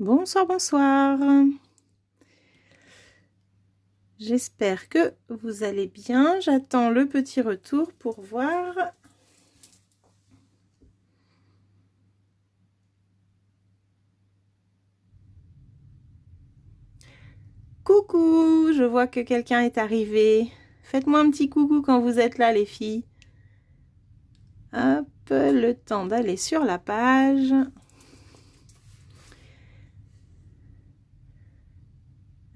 Bonsoir, bonsoir. J'espère que vous allez bien. J'attends le petit retour pour voir. Coucou, je vois que quelqu'un est arrivé. Faites-moi un petit coucou quand vous êtes là, les filles. Hop, le temps d'aller sur la page.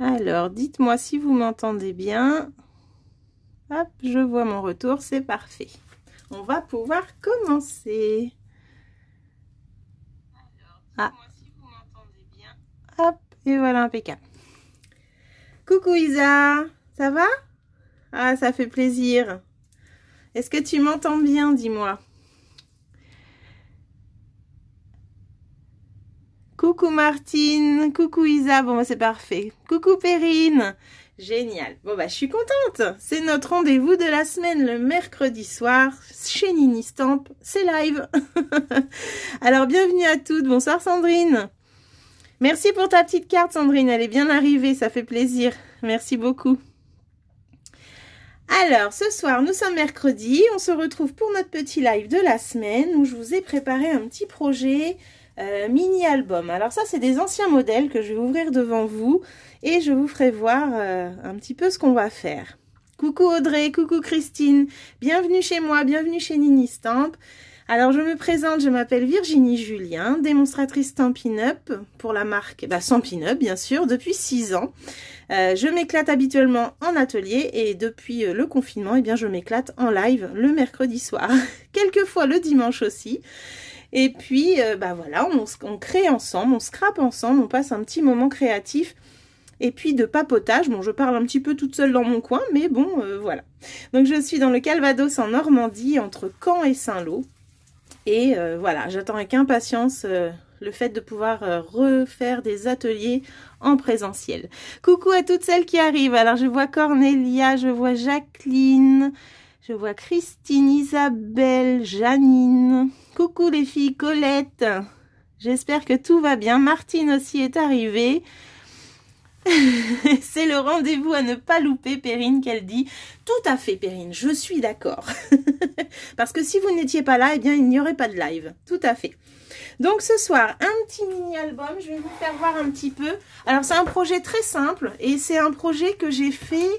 Alors, dites-moi si vous m'entendez bien. Hop, je vois mon retour, c'est parfait. On va pouvoir commencer. Alors, dites-moi si vous m'entendez bien. Hop, et voilà, impeccable. Coucou Isa, ça va? Ah, ça fait plaisir. Est-ce que tu m'entends bien, dis-moi? Coucou Martine, coucou Isa, bon c'est parfait. Coucou Perrine, génial. Bon bah je suis contente, c'est notre rendez-vous de la semaine le mercredi soir chez Nini Stamp, c'est live. Alors bienvenue à toutes, bonsoir Sandrine. Merci pour ta petite carte Sandrine, elle est bien arrivée, ça fait plaisir. Merci beaucoup. Alors, ce soir, nous sommes mercredi, on se retrouve pour notre petit live de la semaine où je vous ai préparé un petit projet mini-album. Alors ça, c'est des anciens modèles que je vais ouvrir devant vous et je vous ferai voir un petit peu ce qu'on va faire. Coucou Audrey, coucou Christine, bienvenue chez moi, bienvenue chez Nini Stamp. Alors, je me présente, je m'appelle Virginie Julien, démonstratrice Stampin' Up pour la marque Stampin' Up, bien sûr, depuis 6 ans. Je m'éclate habituellement en atelier et depuis le confinement, eh bien, je m'éclate en live le mercredi soir, quelquefois le dimanche aussi. Et puis, voilà, on crée ensemble, on scrape ensemble, on passe un petit moment créatif. Et puis de papotage, bon je parle un petit peu toute seule dans mon coin, mais bon voilà. Donc je suis dans le Calvados en Normandie, entre Caen et Saint-Lô. Et voilà, j'attends avec impatience le fait de pouvoir refaire des ateliers en présentiel. Coucou à toutes celles qui arrivent. Alors je vois Cornelia, je vois Jacqueline, je vois Christine, Isabelle, Janine. Coucou les filles, Colette. J'espère que tout va bien. Martine aussi est arrivée. C'est le rendez-vous à ne pas louper, Perrine, qu'elle dit. Tout à fait, Perrine, je suis d'accord. Parce que si vous n'étiez pas là, eh bien, il n'y aurait pas de live. Tout à fait. Donc, ce soir, un petit mini-album. Je vais vous faire voir un petit peu. Alors, c'est un projet très simple et c'est un projet que j'ai fait.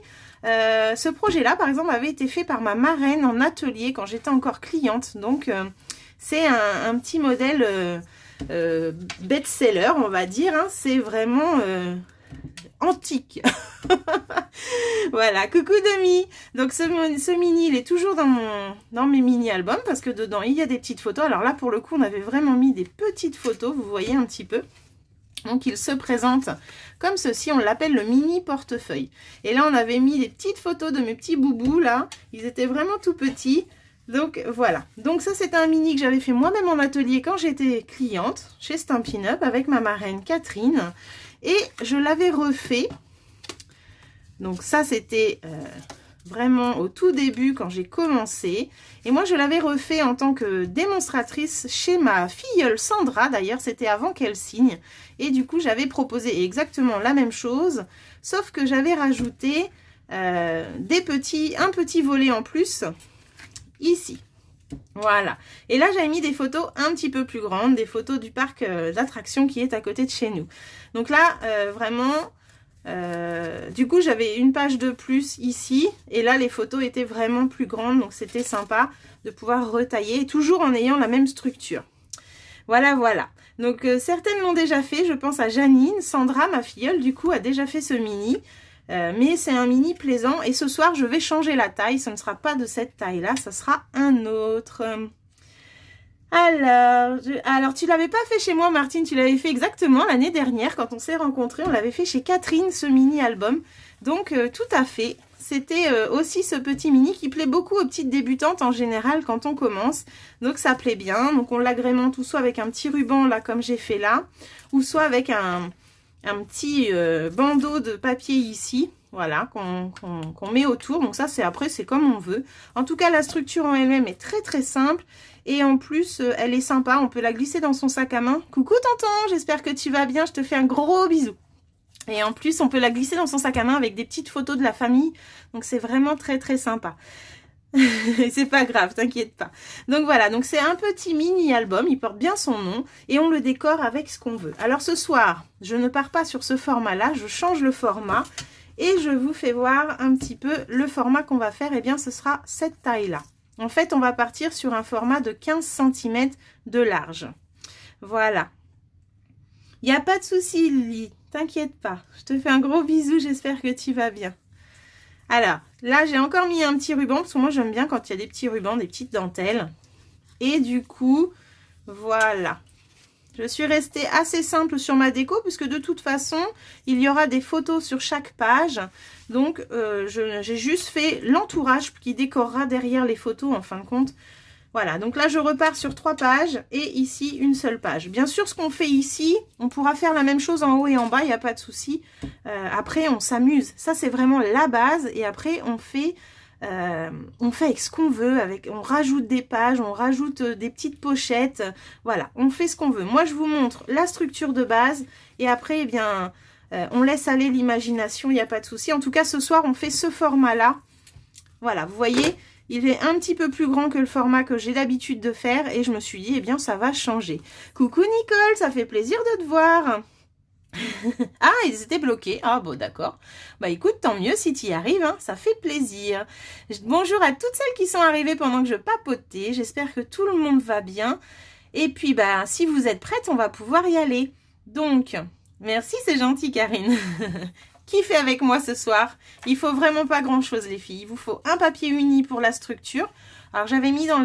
Ce projet-là, par exemple, avait été fait par ma marraine en atelier quand j'étais encore cliente. Donc, c'est un petit modèle best-seller, on va dire. Hein. C'est vraiment... antique. Voilà, coucou Demi. Donc ce mini, il est toujours dans mes mini-albums parce que dedans, il y a des petites photos. Alors là, pour le coup, on avait vraiment mis des petites photos, vous voyez un petit peu. Donc il se présente comme ceci, on l'appelle le mini portefeuille. Et là, on avait mis des petites photos de mes petits boubous, là. Ils étaient vraiment tout petits. Donc voilà, donc ça c'est un mini que j'avais fait moi-même en atelier quand j'étais cliente chez Stampin' Up avec ma marraine Catherine. Et je l'avais refait, donc ça c'était vraiment au tout début quand j'ai commencé. Et moi je l'avais refait en tant que démonstratrice chez ma filleule Sandra, d'ailleurs c'était avant qu'elle signe. Et du coup j'avais proposé exactement la même chose, sauf que j'avais rajouté un petit volet en plus, ici. Voilà. Et là, j'avais mis des photos un petit peu plus grandes, des photos du parc d'attractions qui est à côté de chez nous. Donc là, vraiment, du coup, j'avais une page de plus ici. Et là, les photos étaient vraiment plus grandes. Donc, c'était sympa de pouvoir retailler, toujours en ayant la même structure. Voilà, voilà. Donc, certaines l'ont déjà fait. Je pense à Janine. Sandra, ma filleule, du coup, a déjà fait ce mini. Mais c'est un mini plaisant et ce soir je vais changer la taille, ce ne sera pas de cette taille là, ça sera un autre. Alors tu l'avais pas fait chez moi Martine, tu l'avais fait exactement l'année dernière quand on s'est rencontrés, on l'avait fait chez Catherine ce mini album. Donc tout à fait, c'était aussi ce petit mini qui plaît beaucoup aux petites débutantes en général quand on commence. Donc ça plaît bien, donc on l'agrémente ou soit avec un petit ruban là comme j'ai fait là, ou soit avec un un petit bandeau de papier ici. Voilà, qu'on met autour. Donc ça, après, c'est comme on veut. En tout cas, la structure en elle-même est très très simple. Et en plus, elle est sympa. On peut la glisser dans son sac à main. Coucou tonton, j'espère que tu vas bien. Je te fais un gros bisou. Et en plus, on peut la glisser dans son sac à main avec des petites photos de la famille. Donc c'est vraiment très très sympa. C'est pas grave, t'inquiète pas. Donc voilà, donc c'est un petit mini album, il porte bien son nom et on le décore avec ce qu'on veut. Alors ce soir, je ne pars pas sur ce format-là, je change le format et je vous fais voir un petit peu le format qu'on va faire. Eh bien, ce sera cette taille-là. En fait, on va partir sur un format de 15 cm de large. Voilà. Il n'y a pas de souci, Lily, t'inquiète pas. Je te fais un gros bisou, j'espère que tu vas bien. Alors, là, j'ai encore mis un petit ruban, parce que moi, j'aime bien quand il y a des petits rubans, des petites dentelles. Et du coup, voilà. Je suis restée assez simple sur ma déco, puisque de toute façon, il y aura des photos sur chaque page. Donc, j'ai juste fait l'entourage qui décorera derrière les photos, en fin de compte. Voilà, donc là, je repars sur 3 pages et ici, une seule page. Bien sûr, ce qu'on fait ici, on pourra faire la même chose en haut et en bas, il n'y a pas de souci. Après, on s'amuse. Ça, c'est vraiment la base. Et après, on fait avec ce qu'on veut. On rajoute des pages, on rajoute des petites pochettes. Voilà, on fait ce qu'on veut. Moi, je vous montre la structure de base. Et après, eh bien, on laisse aller l'imagination, il n'y a pas de souci. En tout cas, ce soir, on fait ce format-là. Voilà, vous voyez, il est un petit peu plus grand que le format que j'ai l'habitude de faire et je me suis dit, eh bien, ça va changer. Coucou Nicole, ça fait plaisir de te voir. Ah, ils étaient bloqués. Ah bon, d'accord. Bah écoute, tant mieux si tu y arrives, hein, ça fait plaisir. Bonjour à toutes celles qui sont arrivées pendant que je papotais. J'espère que tout le monde va bien. Et puis, bah, si vous êtes prêtes, on va pouvoir y aller. Donc, merci, c'est gentil Karine. Qui fait avec moi ce soir? Il faut vraiment pas grand chose les filles. Il vous faut un papier uni pour la structure. Alors j'avais mis dans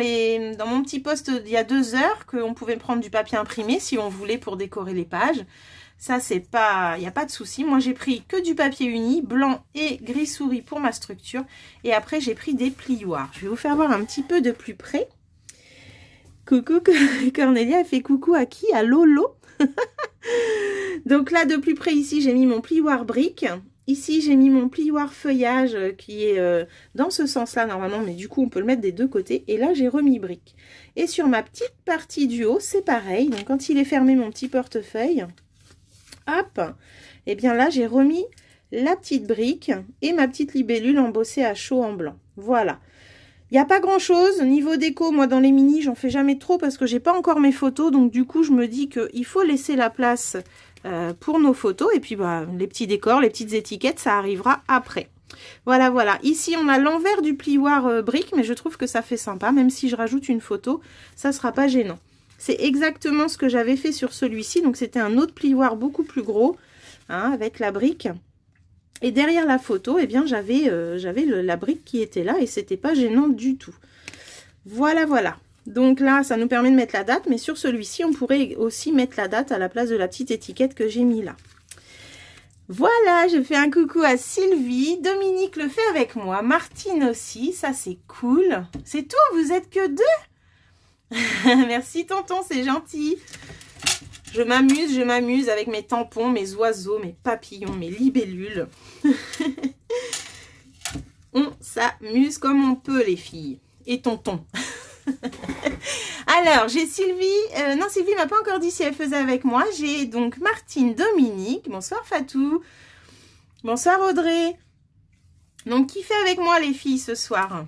mon petit post il y a 2 heures qu'on pouvait prendre du papier imprimé si on voulait pour décorer les pages. Ça c'est pas, il n'y a pas de souci. Moi j'ai pris que du papier uni, blanc et gris souris pour ma structure. Et après j'ai pris des plioirs. Je vais vous faire voir un petit peu de plus près. Coucou Cornelia, elle fait coucou à qui? À Lolo. Donc là, de plus près, ici, j'ai mis mon plioir brique. Ici, j'ai mis mon plioir feuillage qui est dans ce sens-là, normalement. Mais du coup, on peut le mettre des deux côtés. Et là, j'ai remis brique. Et sur ma petite partie du haut, c'est pareil. Donc, quand il est fermé, mon petit portefeuille, hop, et bien là, j'ai remis la petite brique et ma petite libellule embossée à chaud en blanc. Voilà. Il n'y a pas grand chose. Niveau déco, moi dans les mini, j'en fais jamais trop parce que j'ai pas encore mes photos. Donc du coup, je me dis qu'il faut laisser la place pour nos photos. Et puis bah, les petits décors, les petites étiquettes, ça arrivera après. Voilà, voilà. Ici, on a l'envers du plioir brique, mais je trouve que ça fait sympa. Même si je rajoute une photo, ça sera pas gênant. C'est exactement ce que j'avais fait sur celui-ci. Donc c'était un autre plioir beaucoup plus gros, hein, avec la brique. Et derrière la photo, eh bien, j'avais la brique qui était là et c'était pas gênant du tout. Voilà, voilà. Donc là, ça nous permet de mettre la date, mais sur celui-ci, on pourrait aussi mettre la date à la place de la petite étiquette que j'ai mis là. Voilà, je fais un coucou à Sylvie. Dominique le fait avec moi. Martine aussi, ça c'est cool. C'est tout, vous êtes que 2. Merci tonton, c'est gentil. Je m'amuse avec mes tampons, mes oiseaux, mes papillons, mes libellules. On s'amuse comme on peut, les filles. Et tonton. Alors, j'ai Sylvie. Non, Sylvie m'a pas encore dit si elle faisait avec moi. J'ai donc Martine, Dominique. Bonsoir Fatou. Bonsoir Audrey. Donc, qui fait avec moi, les filles, ce soir?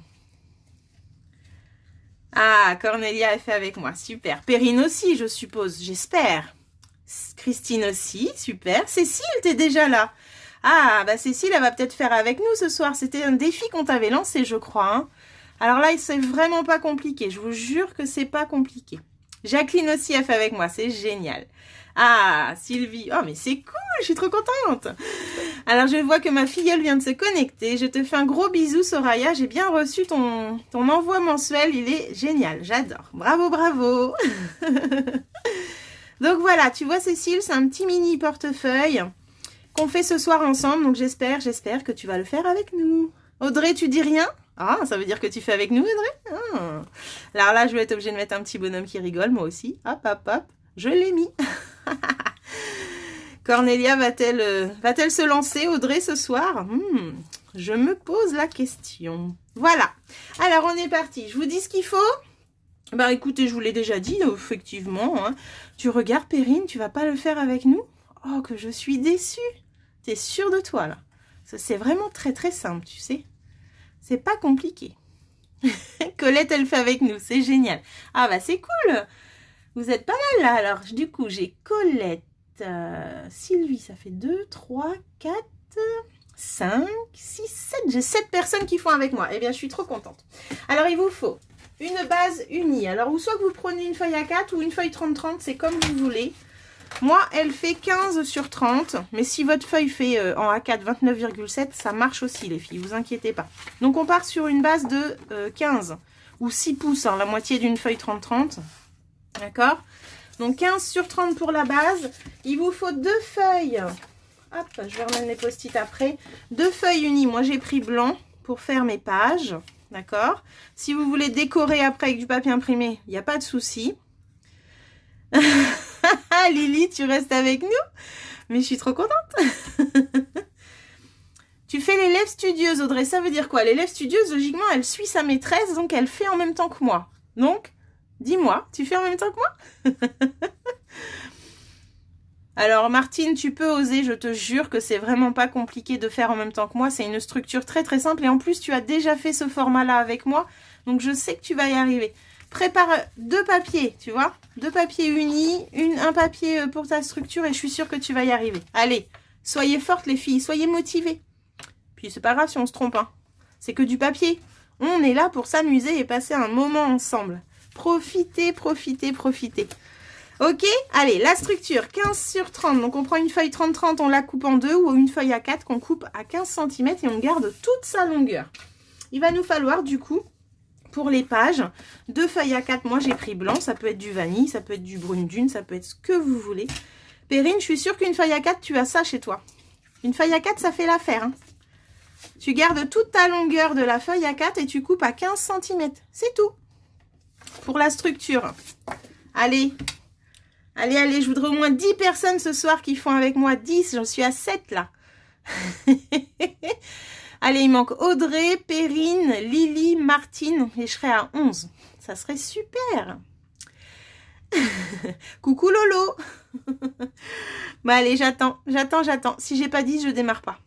Ah, Cornelia, elle fait avec moi. Super. Perrine aussi, je suppose. J'espère. Christine aussi, super. Cécile, t'es déjà là. Ah, bah Cécile, elle va peut-être faire avec nous ce soir. C'était un défi qu'on t'avait lancé, je crois. Hein. Alors là, c'est vraiment pas compliqué. Je vous jure que c'est pas compliqué. Jacqueline aussi, elle fait avec moi. C'est génial. Ah, Sylvie. Oh, mais c'est cool. Je suis trop contente. Alors, je vois que ma filleule vient de se connecter. Je te fais un gros bisou, Soraya. J'ai bien reçu ton envoi mensuel. Il est génial. J'adore. Bravo, bravo. Donc voilà, tu vois Cécile, c'est un petit mini portefeuille qu'on fait ce soir ensemble. Donc j'espère que tu vas le faire avec nous. Audrey, tu dis rien? Ah, ça veut dire que tu fais avec nous, Audrey? Ah. Alors là, je vais être obligée de mettre un petit bonhomme qui rigole, moi aussi. Hop, hop, hop. Je l'ai mis. Cornelia va-t-elle se lancer, Audrey, ce soir? Je me pose la question. Voilà. Alors, on est parti. Je vous dis ce qu'il faut. Bah, écoutez, je vous l'ai déjà dit, effectivement. Hein. Tu regardes, Perrine, tu vas pas le faire avec nous? Oh, que je suis déçue. T'es sûre de toi, là? C'est vraiment très, très simple, tu sais. C'est pas compliqué. Colette, elle fait avec nous. C'est génial. Ah, bah, c'est cool. Vous êtes pas mal, là. Alors, du coup, j'ai Colette. Sylvie, ça fait 2, 3, 4, 5, 6, 7. J'ai 7 personnes qui font avec moi. Eh bien, je suis trop contente. Alors, il vous faut une base unie. Alors, ou soit que vous prenez une feuille A4 ou une feuille 30-30, c'est comme vous voulez. Moi, elle fait 15 sur 30. Mais si votre feuille fait en A4 29,7, ça marche aussi, les filles. Vous inquiétez pas. Donc, on part sur une base de 15 ou 6 pouces, hein, la moitié d'une feuille 30-30. D'accord? Donc 15 sur 30 pour la base. Il vous faut 2 feuilles. Hop, je vais remettre mes post-it après. 2 feuilles unies. Moi, j'ai pris blanc pour faire mes pages. D'accord? Si vous voulez décorer après avec du papier imprimé, il n'y a pas de souci. Lily, tu restes avec nous? Mais je suis trop contente. Tu fais l'élève studieuse, Audrey. Ça veut dire quoi? L'élève studieuse, logiquement, elle suit sa maîtresse, donc elle fait en même temps que moi. Donc, dis-moi, tu fais en même temps que moi? Alors Martine, tu peux oser, je te jure que c'est vraiment pas compliqué de faire en même temps que moi. C'est une structure très très simple et en plus tu as déjà fait ce format-là avec moi. Donc je sais que tu vas y arriver. Prépare 2 papiers, tu vois, 2 papiers unis, un papier pour ta structure et je suis sûre que tu vas y arriver. Allez, soyez fortes les filles, soyez motivées. Puis c'est pas grave si on se trompe, hein. C'est que du papier. On est là pour s'amuser et passer un moment ensemble. Profitez, profitez, profitez. Ok, allez, la structure, 15 sur 30. Donc, on prend une feuille 30-30, on la coupe en 2 ou une feuille A4 qu'on coupe à 15 cm et on garde toute sa longueur. Il va nous falloir, du coup, pour les pages, 2 feuilles A4. Moi, j'ai pris blanc. Ça peut être du vanille, ça peut être du brune dune, ça peut être ce que vous voulez. Perrine, je suis sûre qu'une feuille A4, tu as ça chez toi. Une feuille A4, ça fait l'affaire. Hein. Tu gardes toute ta longueur de la feuille A4 et tu coupes à 15 cm. C'est tout. Pour la structure. Allez. Allez, allez, je voudrais au moins 10 personnes ce soir qui font avec moi. 10, j'en suis à 7 là. Allez, il manque Audrey, Perrine, Lily, Martine et je serai à 11. Ça serait super. Coucou Lolo. Bah allez, j'attends. Si j'ai pas 10, je démarre pas.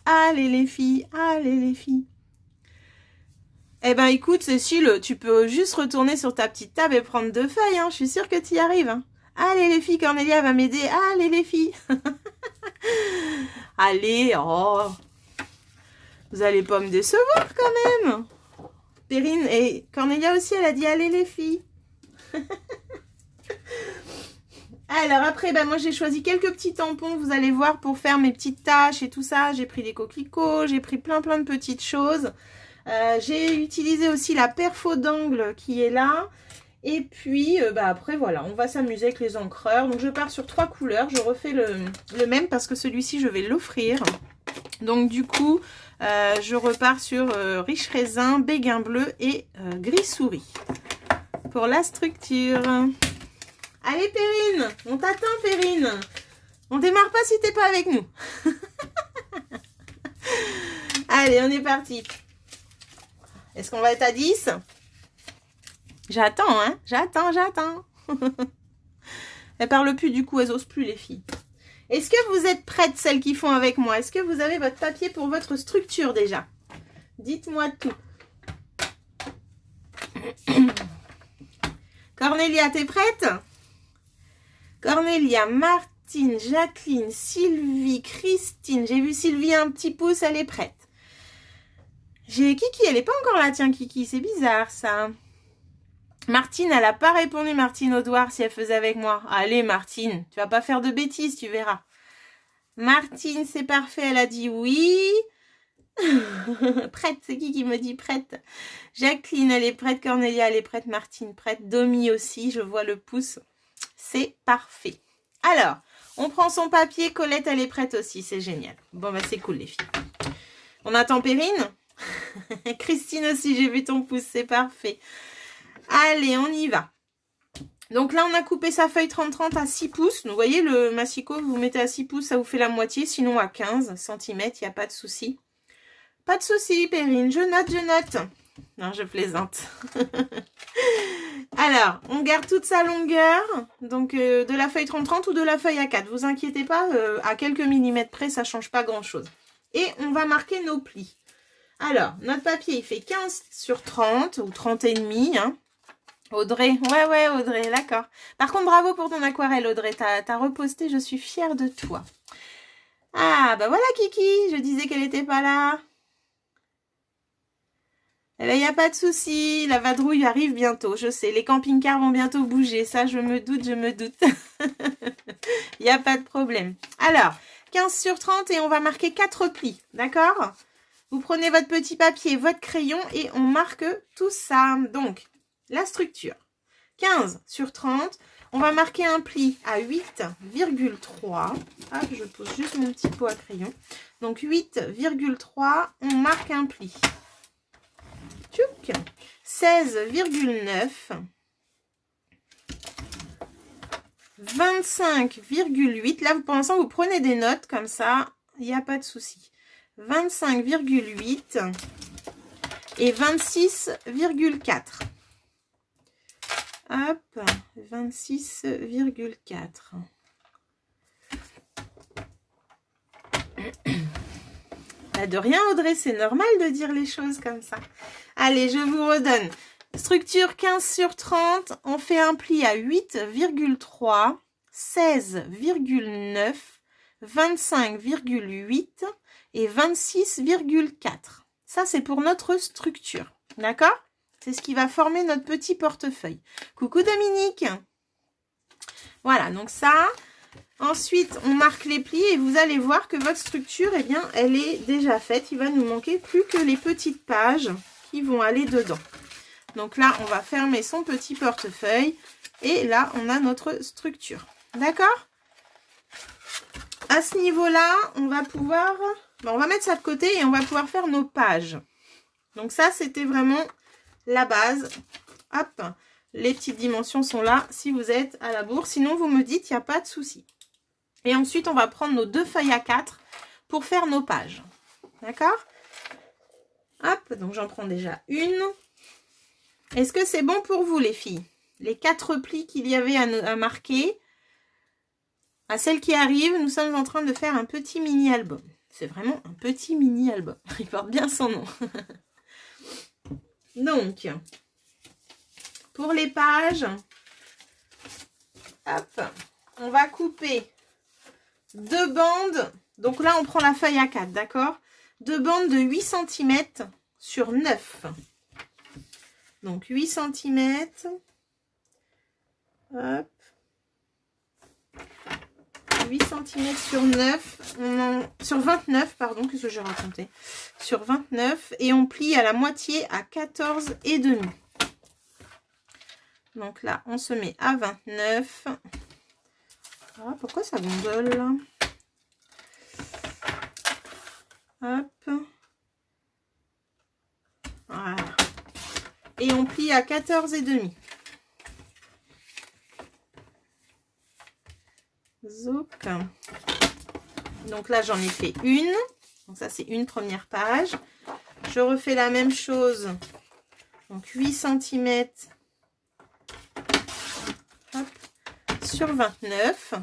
Allez les filles, allez les filles. Eh ben écoute Cécile, tu peux juste retourner sur ta petite table et prendre 2 feuilles. Hein. Je suis sûre que tu y arrives. Hein. Allez les filles, Cornelia va m'aider. Allez les filles. Allez, oh. Vous allez pas me décevoir quand même. Perrine et Cornelia aussi, elle a dit allez les filles. Alors après, ben moi j'ai choisi quelques petits tampons, vous allez voir, pour faire mes petites tâches et tout ça. J'ai pris des coquelicots, j'ai pris plein de petites choses. J'ai utilisé aussi la perfo d'angle qui est là. Et puis, après, voilà, on va s'amuser avec les encreurs. Donc, je pars sur 3 couleurs. Je refais le même parce que celui-ci, je vais l'offrir. Donc, du coup, je repars sur riche raisin, béguin bleu et gris souris. Pour la structure. Allez, Perrine, on t'attend, Perrine. On démarre pas si t'es pas avec nous. Allez, on est parti. Est-ce qu'on va être à 10 ? J'attends, hein. J'attends. Elles parlent plus, du coup, elles osent plus, les filles. Est-ce que vous êtes prêtes, celles qui font avec moi? Est-ce que vous avez votre papier pour votre structure, déjà? Dites-moi tout. Cornelia, t'es prête? Cornelia, Martine, Jacqueline, Sylvie, Christine. J'ai vu Sylvie un petit pouce, elle est prête. J'ai Kiki, elle n'est pas encore là, tiens, Kiki. C'est bizarre, ça. Martine, elle n'a pas répondu, Martine Audouard, si elle faisait avec moi. Allez, Martine, tu vas pas faire de bêtises, tu verras. Martine, c'est parfait, elle a dit oui. Prête, c'est qui me dit prête? Jacqueline, elle est prête, Cornelia, elle est prête, Martine, prête, Domi aussi, je vois le pouce. C'est parfait. Alors, on prend son papier, Colette, elle est prête aussi, c'est génial. Bon, bah c'est cool, les filles. On attend Perrine? Christine aussi, j'ai vu ton pouce, c'est parfait. Allez, on y va. Donc là, on a coupé sa feuille 30-30 à 6 pouces. Donc, vous voyez, le massicot, vous mettez à 6 pouces, ça vous fait la moitié. Sinon, à 15 cm, il n'y a pas de souci. Pas de souci, Perrine. Je note, je note. Non, je plaisante. Alors, on garde toute sa longueur. Donc, de la feuille 30-30 ou de la feuille A4. Vous inquiétez pas, à quelques millimètres près, ça ne change pas grand-chose. Et on va marquer nos plis. Alors, notre papier, il fait 15 sur 30 ou 30 et demi, hein. Audrey, ouais, Audrey, d'accord. Par contre, bravo pour ton aquarelle, Audrey. T'as reposté, je suis fière de toi. Ah, bah voilà, Kiki, je disais qu'elle n'était pas là. Eh bien, il n'y a pas de souci, la vadrouille arrive bientôt, je sais. Les camping-cars vont bientôt bouger, ça, je me doute, je me doute. Il n'y a pas de problème. Alors, 15 sur 30 et on va marquer 4 plis, d'accord? Vous prenez votre petit papier, votre crayon et on marque tout ça. Donc, la structure. 15 sur 30, on va marquer un pli à 8,3. Hop, je pose juste mon petit pot à crayon. Donc 8,3, on marque un pli. Tchouk. 16,9. 25,8. Là, pour l'instant, vous prenez des notes comme ça, il n'y a pas de souci. 25,8 et 26,4. Hop, 26,4. Bah de rien, Audrey, c'est normal de dire les choses comme ça. Allez, je vous redonne. Structure 15 sur 30, on fait un pli à 8,3, 16,9, 25,8 et 26,4. Ça, c'est pour notre structure. D'accord ? C'est ce qui va former notre petit portefeuille. Coucou Dominique. Voilà, donc ça. Ensuite, on marque les plis et vous allez voir que votre structure, eh bien, elle est déjà faite. Il va nous manquer plus que les petites pages qui vont aller dedans. Donc là, on va fermer son petit portefeuille. Et là, on a notre structure. D'accord ? À ce niveau-là, on va pouvoir... on va mettre ça de côté et on va pouvoir faire nos pages. Donc ça, c'était vraiment... la base, hop, les petites dimensions sont là si vous êtes à la bourre. Sinon, vous me dites, il n'y a pas de souci. Et ensuite, on va prendre nos 2 feuilles A4 pour faire nos pages. D'accord? Hop, donc j'en prends déjà une. Est-ce que c'est bon pour vous, les filles? Les 4 plis qu'il y avait à marquer. À celles qui arrivent, nous sommes en train de faire un petit mini-album. C'est vraiment un petit mini-album. Il porte bien son nom. Donc, pour les pages, hop, on va couper 2 bandes. Donc là, on prend la feuille A4, d'accord? 2 bandes de 8 cm sur 9. Donc, 8 cm. Hop. 8 cm sur 9. Sur 29, pardon, qu'est-ce que j'ai raconté? Sur 29. Et on plie à la moitié à 14,5. Donc là, on se met à 29. Ah, pourquoi ça gondole là? Hop. Voilà. Et on plie à 14,5. Zouk. Donc là, j'en ai fait une. Donc ça, c'est une première page. Je refais la même chose. Donc 8 cm. Hop, sur 29.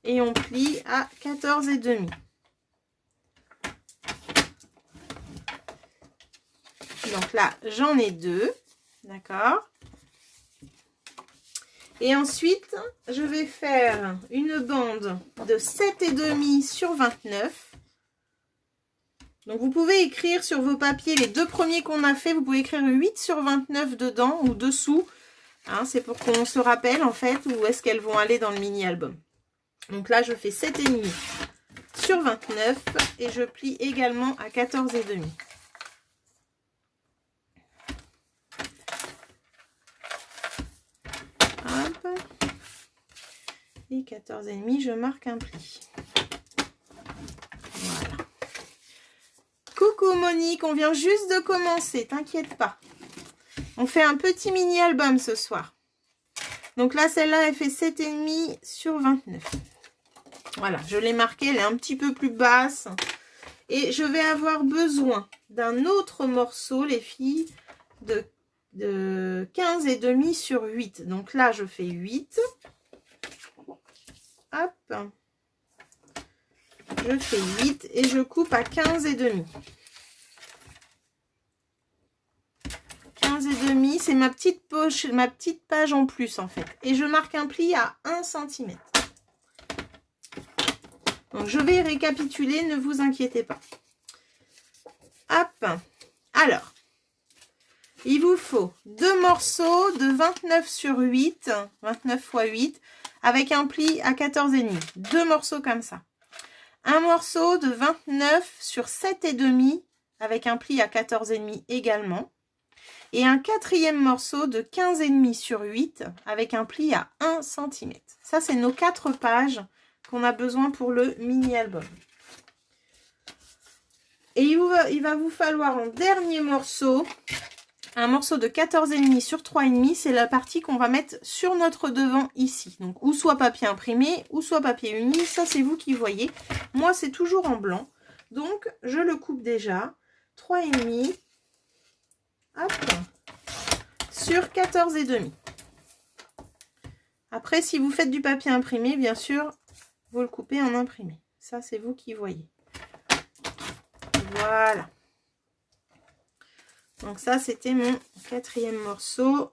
Et on plie à 14,5. Donc là, j'en ai 2. D'accord. Et ensuite, je vais faire une bande de 7,5 sur 29. Donc, vous pouvez écrire sur vos papiers les 2 premiers qu'on a fait. Vous pouvez écrire 8 sur 29 dedans ou dessous. Hein, c'est pour qu'on se rappelle, en fait, où est-ce qu'elles vont aller dans le mini-album. Donc là, je fais 7,5 sur 29 et je plie également à 14,5. Hop. Et 14,5, je marque un pli. Voilà. Coucou Véronique, on vient juste de commencer, t'inquiète pas. On fait un petit mini-album ce soir. Donc là, celle-là, elle fait 7,5 sur 29. Voilà, je l'ai marquée, elle est un petit peu plus basse. Et je vais avoir besoin d'un autre morceau, les filles, de 15,5 sur 8. Donc là, je fais 8. Hop. Je fais 8 et je coupe à 15,5. 15,5, c'est ma petite poche, ma petite page en plus en fait. Et je marque un pli à 1 cm. Donc je vais récapituler, ne vous inquiétez pas. Hop. Alors, il vous faut 2 morceaux de 29 sur 8, 29 x 8, avec un pli à 14,5. 2 morceaux comme ça. Un morceau de 29 sur 7,5, avec un pli à 14,5 également. Et un 4e morceau de 15,5 sur 8 avec un pli à 1 cm. Ça, c'est nos 4 pages qu'on a besoin pour le mini-album. Et il va vous falloir en dernier morceau, un morceau de 14,5 sur 3,5. C'est la partie qu'on va mettre sur notre devant ici. Donc, ou soit papier imprimé, ou soit papier uni. Ça, c'est vous qui voyez. Moi, c'est toujours en blanc. Donc, je le coupe déjà. 3,5. Hop, sur 14,5. Après, si vous faites du papier imprimé, bien sûr, vous le coupez en imprimé. Ça, c'est vous qui voyez. Voilà. Donc ça, c'était mon 4e morceau.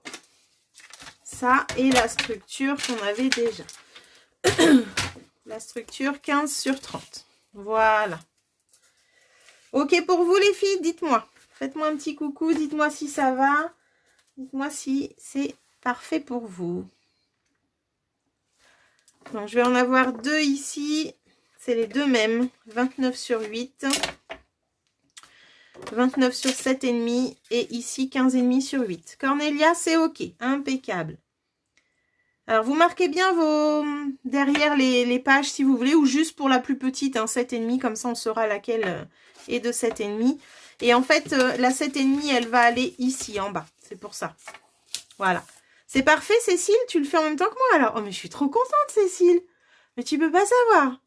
Ça et la structure qu'on avait déjà. La structure 15 sur 30. Voilà. Ok pour vous les filles, dites-moi. Faites-moi un petit coucou, dites-moi si ça va. Dites-moi si c'est parfait pour vous. Donc, je vais en avoir 2 ici. C'est les deux mêmes. 29 sur 8. 29 sur 7,5. Et ici, 15,5 sur 8. Cornelia, c'est OK. Impeccable. Alors, vous marquez bien derrière les pages si vous voulez. Ou juste pour la plus petite, 7,5. Comme ça, on saura laquelle est de 7,5. Et en fait, la 7,5, elle va aller ici, en bas. C'est pour ça. Voilà. C'est parfait, Cécile? Tu le fais en même temps que moi, alors? Oh, mais je suis trop contente, Cécile. Mais tu peux pas savoir.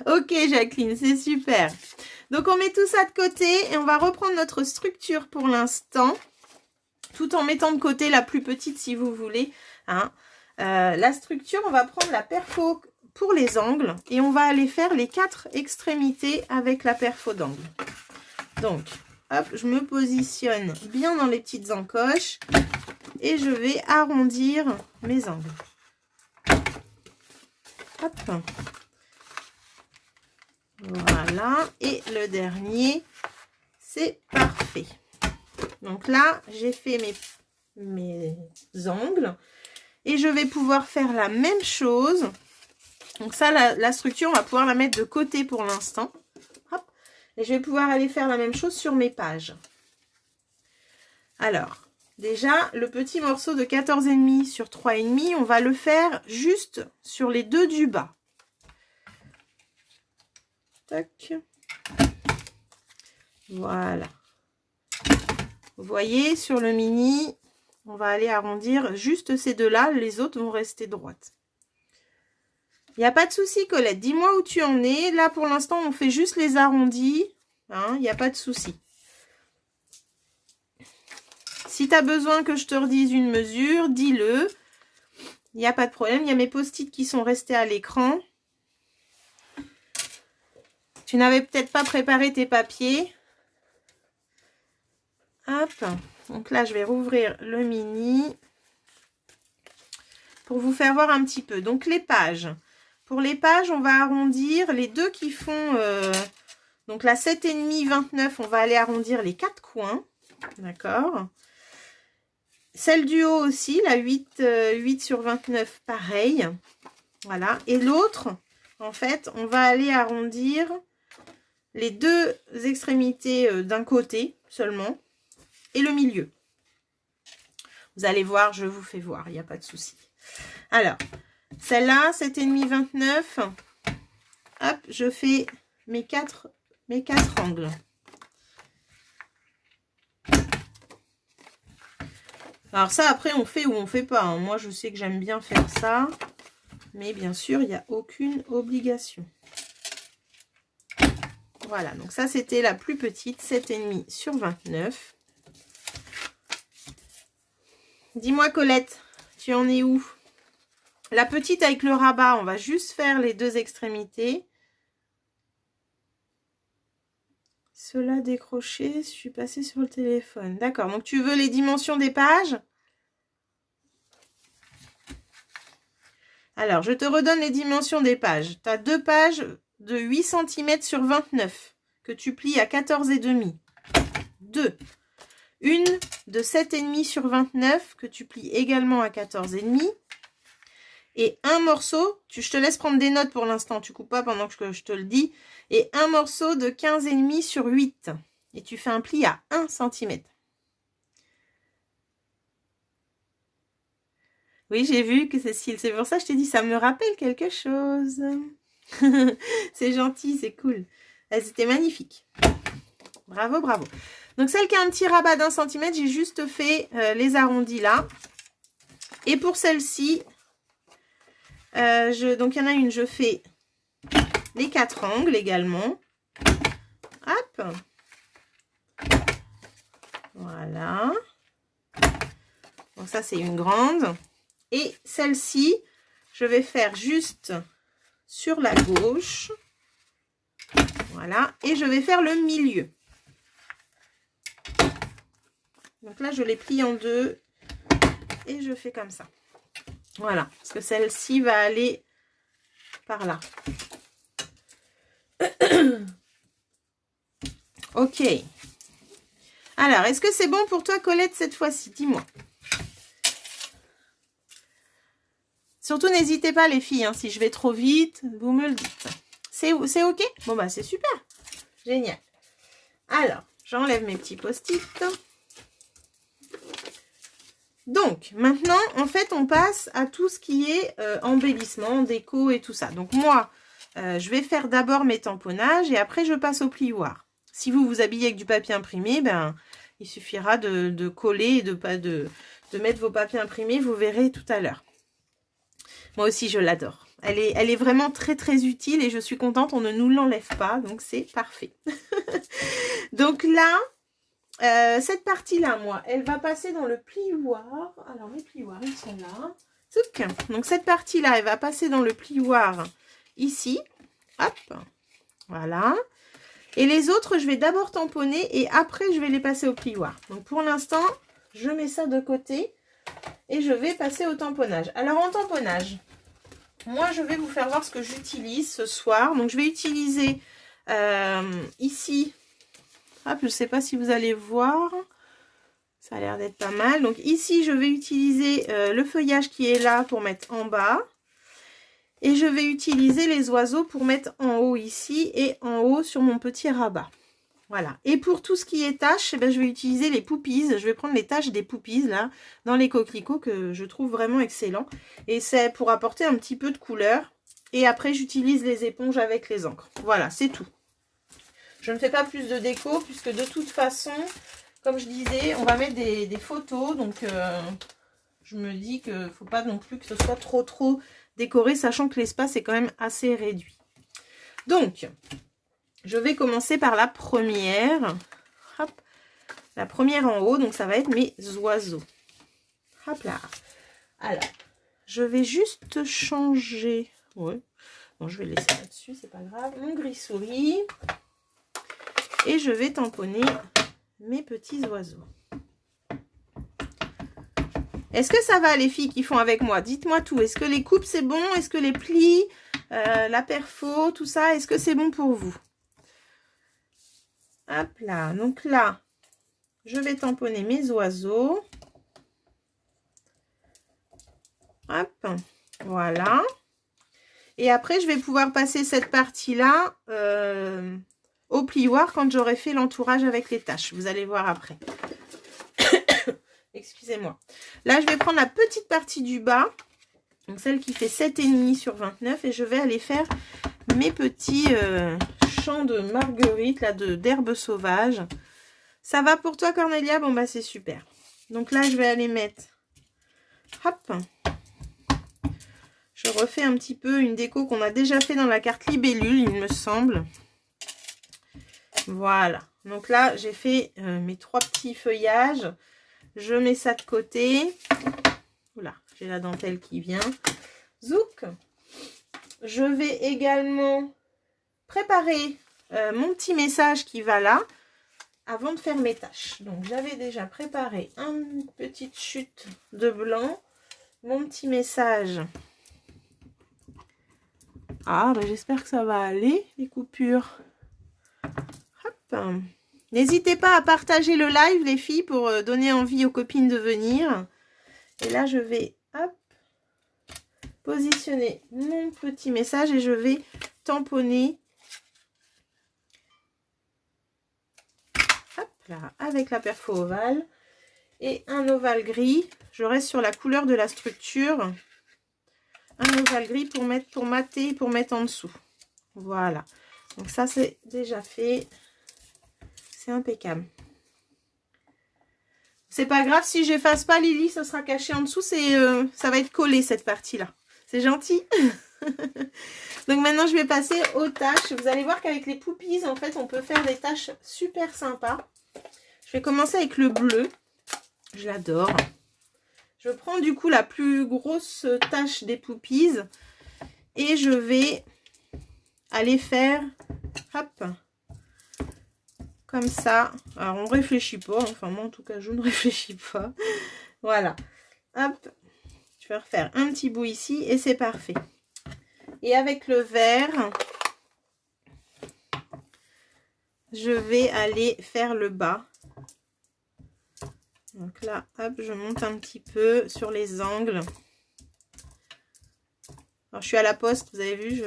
Ok, Jacqueline, c'est super. Donc, on met tout ça de côté et on va reprendre notre structure pour l'instant. Tout en mettant de côté la plus petite, si vous voulez. Hein. La structure, on va prendre la perfo pour les angles. Et on va aller faire les 4 extrémités avec la perfo d'angle. Donc, hop, je me positionne bien dans les petites encoches et je vais arrondir mes angles. Hop. Voilà. Et le dernier, c'est parfait. Donc là, j'ai fait mes angles et je vais pouvoir faire la même chose. Donc ça, la structure, on va pouvoir la mettre de côté pour l'instant. Et je vais pouvoir aller faire la même chose sur mes pages. Alors, déjà, le petit morceau de 14,5 sur 3,5, on va le faire juste sur les 2 du bas. Tac. Voilà. Vous voyez, sur le mini, on va aller arrondir juste ces deux-là. Les autres vont rester droites. Il n'y a pas de souci, Colette. Dis-moi où tu en es. Là, pour l'instant, on fait juste les arrondis. Hein, il n'y a pas de souci. Si tu as besoin que je te redise une mesure, dis-le. Il n'y a pas de problème. Il y a mes post-it qui sont restés à l'écran. Tu n'avais peut-être pas préparé tes papiers. Hop. Donc là, je vais rouvrir le mini pour vous faire voir un petit peu. Donc, les pages. Pour les pages, on va arrondir les deux qui font... donc, la 7,5, 29, on va aller arrondir les 4 coins. D'accord. Celle du haut aussi, la 8 sur 29, pareil. Voilà. Et l'autre, en fait, on va aller arrondir les deux extrémités d'un côté seulement et le milieu. Vous allez voir, je vous fais voir, il n'y a pas de souci. Alors, celle-là, 7,5, 29. Hop, je fais mes quatre angles. Alors ça, après, on fait ou on fait pas. Hein. Moi, je sais que j'aime bien faire ça. Mais bien sûr, il n'y a aucune obligation. Voilà, donc ça, c'était la plus petite, 7,5 sur 29. Dis-moi, Colette, tu en es où? La petite avec le rabat, on va juste faire les deux extrémités. Cela décroché, je suis passée sur le téléphone. D'accord, donc tu veux les dimensions des pages? Alors, je te redonne les dimensions des pages. Tu as deux pages de 8 cm sur 29 que tu plies à 14,5. Deux. Une de 7,5 sur 29 que tu plies également à 14,5. Et un morceau, je te laisse prendre des notes pour l'instant, tu coupes pas pendant que je te le dis. Et un morceau de 15,5 sur 8. Et tu fais un pli à 1 cm. Oui, j'ai vu que Cécile, c'est pour ça que je t'ai dit, ça me rappelle quelque chose. C'est gentil, c'est cool. Elles étaient magnifiques. Bravo, bravo. Donc celle qui a un petit rabat d'1 cm, j'ai juste fait les arrondis là. Et pour celle-ci, donc il y en a une, je fais les 4 angles également. Hop. Voilà. Donc ça, c'est une grande. Et celle-ci, je vais faire juste sur la gauche. Voilà. Et je vais faire le milieu. Donc là, je les plie en deux. Et je fais comme ça. Voilà. Parce que celle-ci va aller par là. Ok. Alors, est-ce que c'est bon pour toi, Colette, cette fois-ci? Dis-moi. Surtout, n'hésitez pas, les filles, hein, si je vais trop vite, vous me le dites. C'est OK? Bon, bah, c'est super. Génial. Alors, j'enlève mes petits post-it. Donc, maintenant, en fait, on passe à tout ce qui est embellissement, déco et tout ça. Donc, moi, je vais faire d'abord mes tamponnages et après, je passe au plioir. Si vous vous habillez avec du papier imprimé, ben, il suffira de coller et de mettre vos papiers imprimés. Vous verrez tout à l'heure. Moi aussi, je l'adore. Elle est vraiment très, très utile et je suis contente. On ne nous l'enlève pas, donc c'est parfait. Donc là, cette partie-là, moi, elle va passer dans le plioir. Alors, les plioirs, ils sont là. Touc. Donc, cette partie-là, elle va passer dans le plioir ici. Hop. Voilà. Et les autres, je vais d'abord tamponner et après, je vais les passer au plioir. Donc, pour l'instant, je mets ça de côté. Et je vais passer au tamponnage. Alors en tamponnage, moi je vais vous faire voir ce que j'utilise ce soir. Donc je vais utiliser ici, hop, je ne sais pas si vous allez voir, ça a l'air d'être pas mal. Donc ici je vais utiliser le feuillage qui est là pour mettre en bas. Et je vais utiliser les oiseaux pour mettre en haut ici et en haut sur mon petit rabat. Voilà. Et pour tout ce qui est taches, eh ben, je vais utiliser les poupies. Je vais prendre les taches des poupies là, dans les coquelicots que je trouve vraiment excellent. Et c'est pour apporter un petit peu de couleur. Et après, j'utilise les éponges avec les encres. Voilà, c'est tout. Je ne fais pas plus de déco puisque de toute façon, comme je disais, on va mettre des photos. Donc, je me dis qu'il ne faut pas non plus que ce soit trop décoré, sachant que l'espace est quand même assez réduit. Donc, je vais commencer par la première. Hop. La première en haut, donc ça va être mes oiseaux. Hop là. Alors, je vais juste changer. Ouais. Bon, je vais laisser là-dessus, c'est pas grave. Mon gris-souris. Et je vais tamponner mes petits oiseaux. Est-ce que ça va, les filles qui font avec moi? Dites-moi tout. Est-ce que les coupes, c'est bon? Est-ce que les plis, la perfo, tout ça, est-ce que c'est bon pour vous? Hop là, donc là, je vais tamponner mes oiseaux. Hop, voilà. Et après, je vais pouvoir passer cette partie-là au plioir quand j'aurai fait l'entourage avec les taches. Vous allez voir après. Excusez-moi. Là, je vais prendre la petite partie du bas. Donc, celle qui fait 7,5 sur 29. Et je vais aller faire mes petits champs de marguerite, là, d'herbes sauvages. Ça va pour toi, Cornelia? Bon, bah, c'est super. Donc là, je vais aller mettre, hop, je refais un petit peu une déco qu'on a déjà fait dans la carte Libellule, il me semble. Voilà. Donc là, j'ai fait mes 3 petits feuillages. Je mets ça de côté. Oula, j'ai la dentelle qui vient. Zouk. Je vais également préparer mon petit message qui va là avant de faire mes tâches. Donc j'avais déjà préparé une petite chute de blanc. Mon petit message. Ah, bah, j'espère que ça va aller, les coupures. Hop. N'hésitez pas à partager le live, les filles, pour donner envie aux copines de venir. Et là, je vais, hop, positionner mon petit message et je vais tamponner, hop là, avec la perfo ovale et un ovale gris. Je reste sur la couleur de la structure. Un ovale gris pour mater, pour mettre en dessous. Voilà. Donc ça, c'est déjà fait. C'est impeccable. C'est pas grave si j'efface pas, Lily, ça sera caché en dessous. Ça va être collé, cette partie-là. C'est gentil. Donc maintenant, je vais passer aux tâches. Vous allez voir qu'avec les poupies, en fait, on peut faire des tâches super sympas. Je vais commencer avec le bleu. Je l'adore. Je prends du coup la plus grosse tâche des poupies et je vais aller faire, hop, comme ça. Alors on réfléchit pas, enfin moi en tout cas je ne réfléchis pas. Voilà, hop, je vais refaire un petit bout ici et c'est parfait. Et avec le vert, je vais aller faire le bas. Donc là, hop, je monte un petit peu sur les angles. Alors, je suis à la poste, vous avez vu,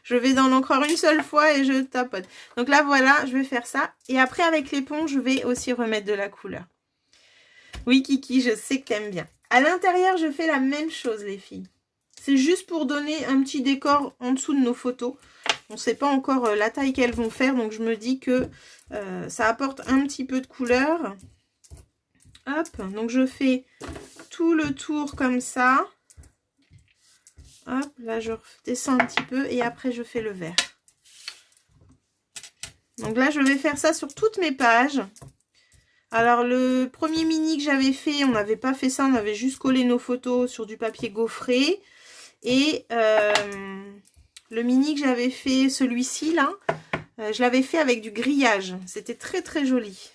je vais dans l'encreur une seule fois et je tapote. Donc là, voilà, je vais faire ça. Et après, avec l'éponge, je vais aussi remettre de la couleur. Oui, Kiki, je sais que t'aimes bien. À l'intérieur, je fais la même chose, les filles. C'est juste pour donner un petit décor en dessous de nos photos. On ne sait pas encore la taille qu'elles vont faire, donc je me dis que ça apporte un petit peu de couleur. Hop, donc je fais tout le tour comme ça. Hop, là je descends un petit peu et après je fais le vert. Donc là je vais faire ça sur toutes mes pages. Alors le premier mini que j'avais fait, on n'avait pas fait ça, on avait juste collé nos photos sur du papier gaufré. Et le mini que j'avais fait, celui-ci là, je l'avais fait avec du grillage. C'était très très joli.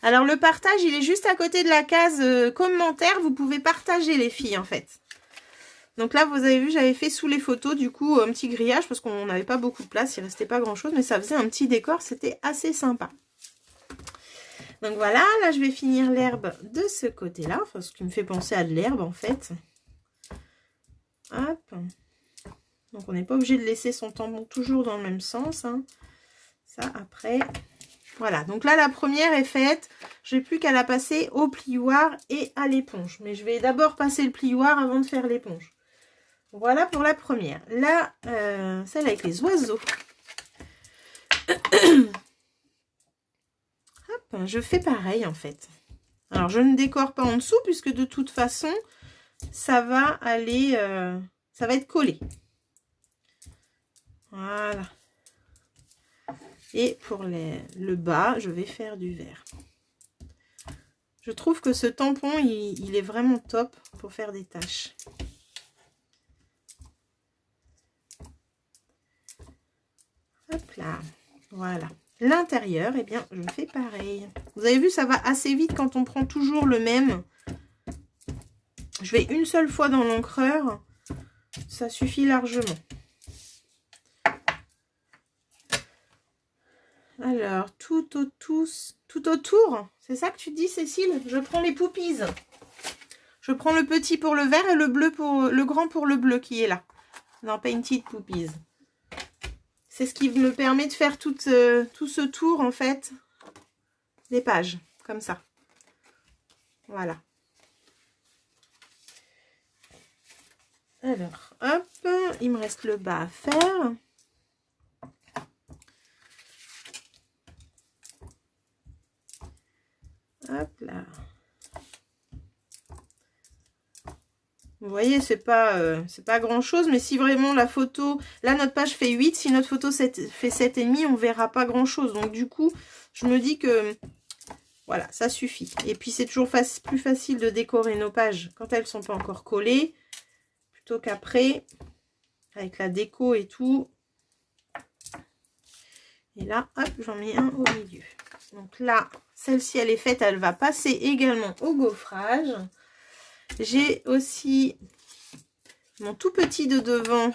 Alors le partage, il est juste à côté de la case commentaire. Vous pouvez partager les filles en fait. Donc là, vous avez vu, j'avais fait sous les photos du coup un petit grillage parce qu'on n'avait pas beaucoup de place. Il restait pas grand chose, mais ça faisait un petit décor. C'était assez sympa. Donc voilà, là je vais finir l'herbe de ce côté-là. Enfin, ce qui me fait penser à de l'herbe en fait. Hop. Donc on n'est pas obligé de laisser son tampon toujours dans le même sens. Hein. Ça après... Voilà, donc là, la première est faite. Je n'ai plus qu'à la passer au plioir et à l'éponge. Mais je vais d'abord passer le plioir avant de faire l'éponge. Voilà pour la première. Là, celle avec les oiseaux. Hop, je fais pareil en fait. Alors, je ne décore pas en dessous puisque de toute façon, ça va aller... ça va être collé. Voilà. Et pour le bas, je vais faire du vert. Je trouve que ce tampon, il est vraiment top pour faire des tâches. Hop là, voilà. L'intérieur, eh bien, je fais pareil. Vous avez vu, ça va assez vite quand on prend toujours le même. Je vais une seule fois dans l'encreur. Ça suffit largement. Alors, tout autour, c'est ça que tu dis, Cécile? Je prends les poupies. Je prends le petit pour le vert et le bleu pour le grand pour le bleu qui est là. Dans Painted Poupies. C'est ce qui me permet de faire tout ce tour, en fait, des pages, comme ça. Voilà. Alors, hop, il me reste le bas à faire. Vous voyez, c'est pas grand chose, mais si vraiment la photo, là notre page fait 8, si notre photo fait 7,5, on verra pas grand chose. Donc du coup, je me dis que voilà, ça suffit. Et puis c'est toujours plus facile de décorer nos pages quand elles sont pas encore collées, plutôt qu'après, avec la déco et tout. Et là, hop, j'en mets un au milieu. Donc là, celle-ci, elle est faite, elle va passer également au gaufrage. J'ai aussi mon tout petit de devant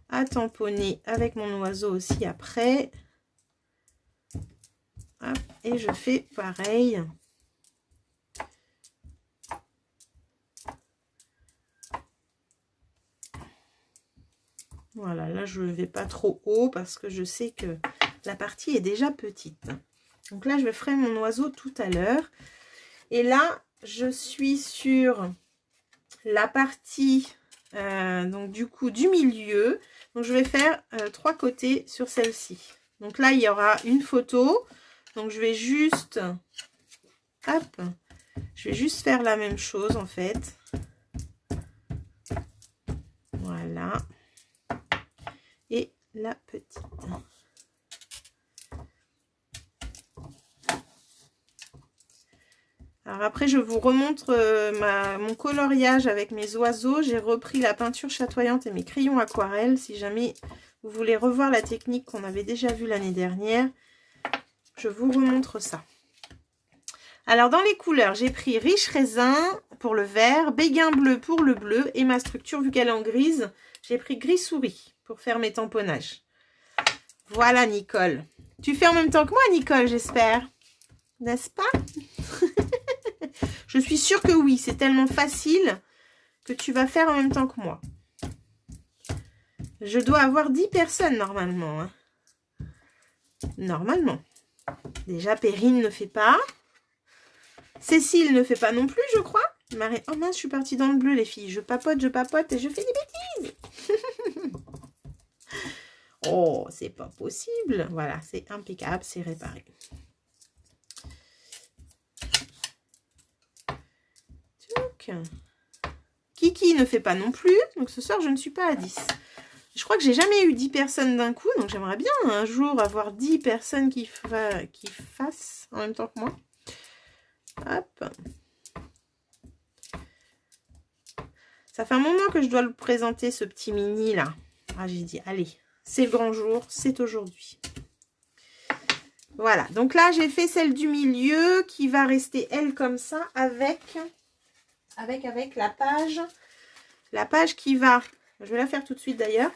à tamponner avec mon oiseau aussi après. Hop, et je fais pareil. Voilà, là je ne vais pas trop haut parce que je sais que la partie est déjà petite. Donc là je ferai mon oiseau tout à l'heure. Et là je suis sur la partie donc du coup du milieu. Donc je vais faire 3 côtés sur celle-ci. Donc là il y aura une photo. Donc je vais juste hop, je vais juste faire la même chose en fait. Voilà. Et la petite. Alors après, je vous remontre mon coloriage avec mes oiseaux. J'ai repris la peinture chatoyante et mes crayons aquarelles. Si jamais vous voulez revoir la technique qu'on avait déjà vue l'année dernière, je vous remontre ça. Alors dans les couleurs, j'ai pris riche raisin pour le vert, béguin bleu pour le bleu et ma structure, vu qu'elle est en grise, j'ai pris gris souris pour faire mes tamponnages. Voilà Nicole. Tu fais en même temps que moi Nicole, j'espère. N'est-ce pas? Je suis sûre que oui, c'est tellement facile que tu vas faire en même temps que moi. Je dois avoir 10 personnes normalement. Hein. Normalement. Déjà, Perrine ne fait pas. Cécile ne fait pas non plus, je crois. Marie... Oh mince, je suis partie dans le bleu, les filles. Je papote et je fais des bêtises. Oh, c'est pas possible. Voilà, c'est impeccable, c'est réparé. Kiki ne fait pas non plus. Donc ce soir, je ne suis pas à 10. Je crois que j'ai jamais eu 10 personnes d'un coup. Donc j'aimerais bien un jour avoir 10 personnes qui fassent en même temps que moi. Hop. Ça fait un moment que je dois le présenter, ce petit mini là. Ah, j'ai dit, allez, c'est le grand jour, c'est aujourd'hui. Voilà, donc là, j'ai fait celle du milieu qui va rester, elle, comme ça, avec la page. La page qui va, je vais la faire tout de suite d'ailleurs,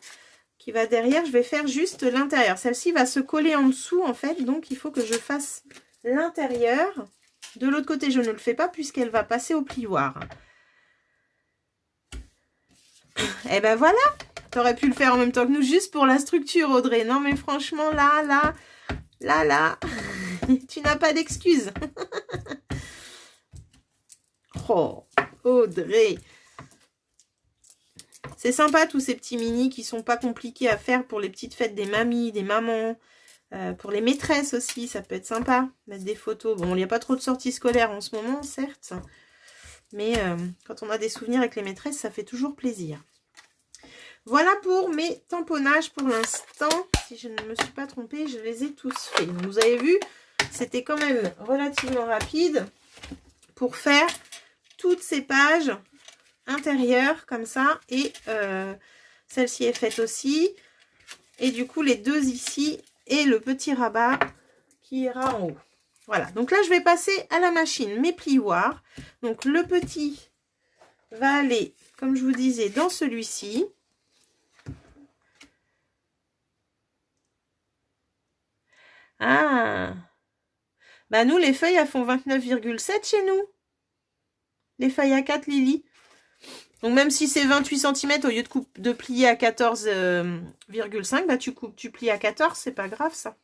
qui va derrière, je vais faire juste l'intérieur. Celle-ci va se coller en dessous, en fait, donc il faut que je fasse l'intérieur. De l'autre côté, je ne le fais pas puisqu'elle va passer au plioir. Et ben voilà, tu aurais pu le faire en même temps que nous, juste pour la structure, Audrey. Non, mais franchement, là, tu n'as pas d'excuses. Oh, Audrey. C'est sympa, tous ces petits mini qui sont pas compliqués à faire pour les petites fêtes des mamies, des mamans. Pour les maîtresses aussi, ça peut être sympa. Mettre des photos. Bon, il n'y a pas trop de sorties scolaires en ce moment, certes. Mais quand on a des souvenirs avec les maîtresses, ça fait toujours plaisir. Voilà pour mes tamponnages pour l'instant. Si je ne me suis pas trompée, je les ai tous faits. Donc, vous avez vu, c'était quand même relativement rapide pour faire toutes ces pages intérieures comme ça. Et celle-ci est faite aussi. Et du coup, les deux ici et le petit rabat qui ira en haut. Voilà, donc là, je vais passer à la machine mes plioirs. Donc, le petit va aller, comme je vous disais, dans celui-ci. Ah, bah nous, les feuilles, elles font 29,7 chez nous. Les feuilles à 4, Lily. Donc, même si c'est 28 cm, au lieu de plier à 14,5, bah tu plies à 14, c'est pas grave, ça.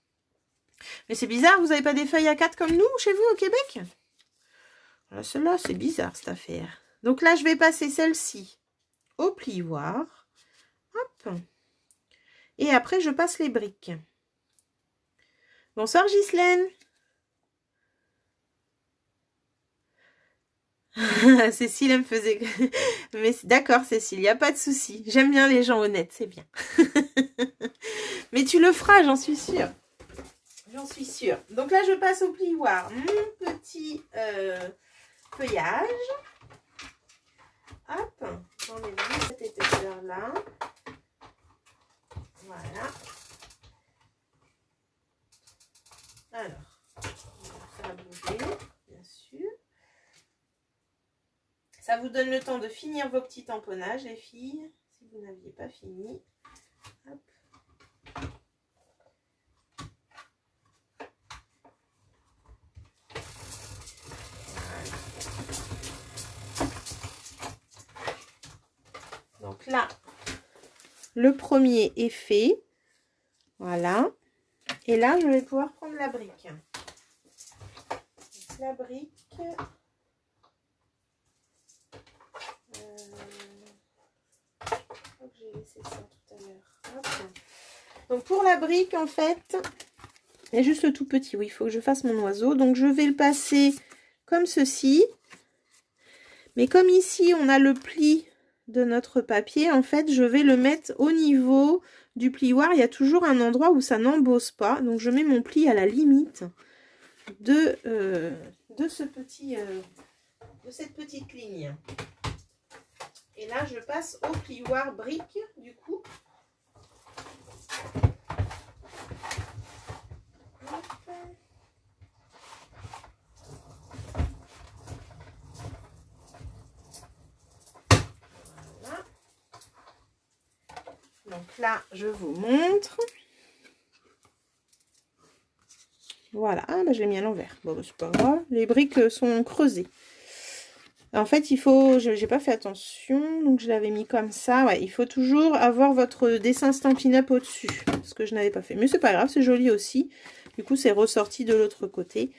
Mais c'est bizarre, vous n'avez pas des feuilles à 4 comme nous, chez vous, au Québec? Celle-là, c'est bizarre, cette affaire. Donc là, je vais passer celle-ci au plioir. Hop. Et après, je passe les briques. Bonsoir, Ghislaine. Cécile, elle me faisait... Mais d'accord, Cécile, il n'y a pas de souci. J'aime bien les gens honnêtes, c'est bien. Mais tu le feras, j'en suis sûre. J'en suis sûre. Donc là, je passe au plioir. Mon petit feuillage. Hop, j'enlève cette épaisseur-là. Voilà. Alors, on va faire bouger, bien sûr. Ça vous donne le temps de finir vos petits tamponnages, les filles, si vous n'aviez pas fini. Hop. Donc là, le premier est fait. Voilà. Et là, je vais pouvoir prendre la brique. Donc, la brique. J'ai laissé ça tout à l'heure. Donc pour la brique, en fait, il y a juste le tout petit. Oui, il faut que je fasse mon oiseau. Donc je vais le passer comme ceci. Mais comme ici, on a le pli de notre papier, en fait, je vais le mettre au niveau du plioir. Il y a toujours un endroit où ça n'embosse pas. Donc je mets mon pli à la limite de cette petite ligne. Et là, je passe au plioir brique, du coup. Voilà. Donc là, je vous montre. Voilà. Ah, bah, je l'ai mis à l'envers. Bon, bah, c'est pas grave. Les briques sont creusées. En fait, il faut... J'ai pas fait attention, donc je l'avais mis comme ça. Ouais, il faut toujours avoir votre dessin Stampin' Up au-dessus. Ce que je n'avais pas fait. Mais c'est pas grave, c'est joli aussi. Du coup, c'est ressorti de l'autre côté.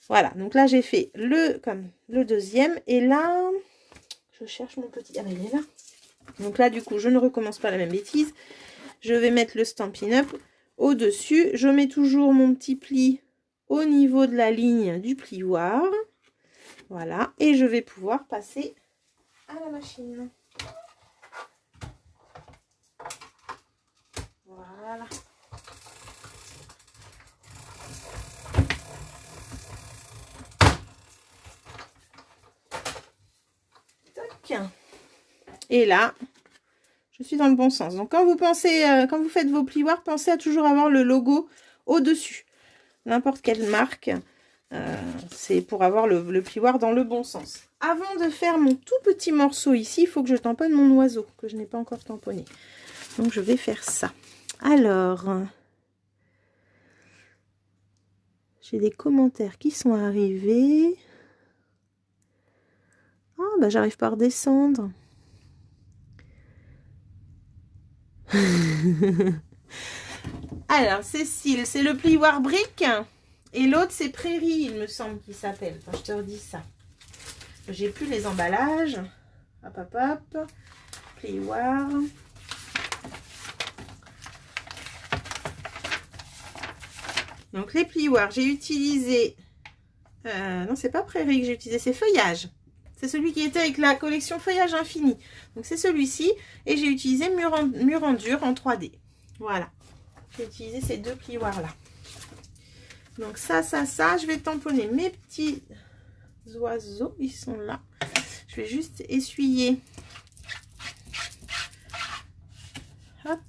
Voilà, donc là, j'ai fait comme le deuxième. Et là, je cherche mon petit... Ah, il est là. Donc là, du coup, je ne recommence pas la même bêtise. Je vais mettre le Stampin' Up au-dessus. Je mets toujours mon petit pli au niveau de la ligne du plioir. Voilà, et je vais pouvoir passer à la machine. Voilà. Toc. Et là, je suis dans le bon sens. Donc quand vous pensez, quand vous faites vos plioirs, pensez à toujours avoir le logo au-dessus. N'importe quelle marque. C'est pour avoir le plioir dans le bon sens. Avant de faire mon tout petit morceau ici, il faut que je tamponne mon oiseau, que je n'ai pas encore tamponné. Donc je vais faire ça. Alors, j'ai des commentaires qui sont arrivés. Ah, bah j'arrive pas à redescendre. Alors, Cécile, c'est le plioir brique. Et l'autre, c'est Prairie, il me semble qu'il s'appelle. Quand je te redis ça. J'ai plus les emballages. Hop, hop, hop. Plioir. Donc, les plioirs, j'ai utilisé... non, c'est pas Prairie que j'ai utilisé, c'est Feuillage. C'est celui qui était avec la collection Feuillage Infini. Donc, c'est celui-ci. Et j'ai utilisé mur en dur en 3D. Voilà. J'ai utilisé ces deux plioirs-là. Donc ça, je vais tamponner mes petits oiseaux. Ils sont là. Je vais juste essuyer. Hop.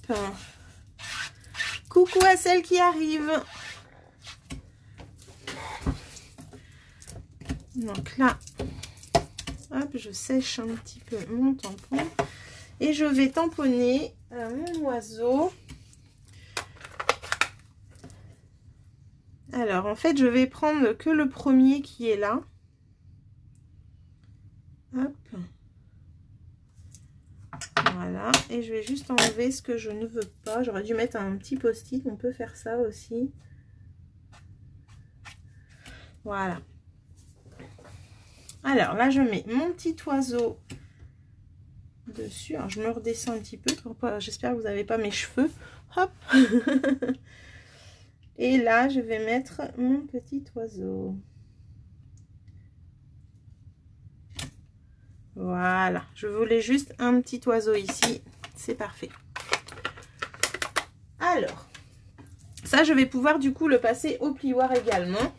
Coucou à celle qui arrive. Donc là, hop, je sèche un petit peu mon tampon. Et je vais tamponner mon oiseau. Alors, en fait, je vais prendre que le premier qui est là. Hop. Voilà. Et je vais juste enlever ce que je ne veux pas. J'aurais dû mettre un petit post-it. On peut faire ça aussi. Voilà. Alors, là, je mets mon petit oiseau dessus. Alors, je me redescends un petit peu. J'espère que vous n'avez pas mes cheveux. Hop. Et là, je vais mettre mon petit oiseau. Voilà, je voulais juste un petit oiseau ici, c'est parfait. Alors, ça je vais pouvoir du coup le passer au plioir également.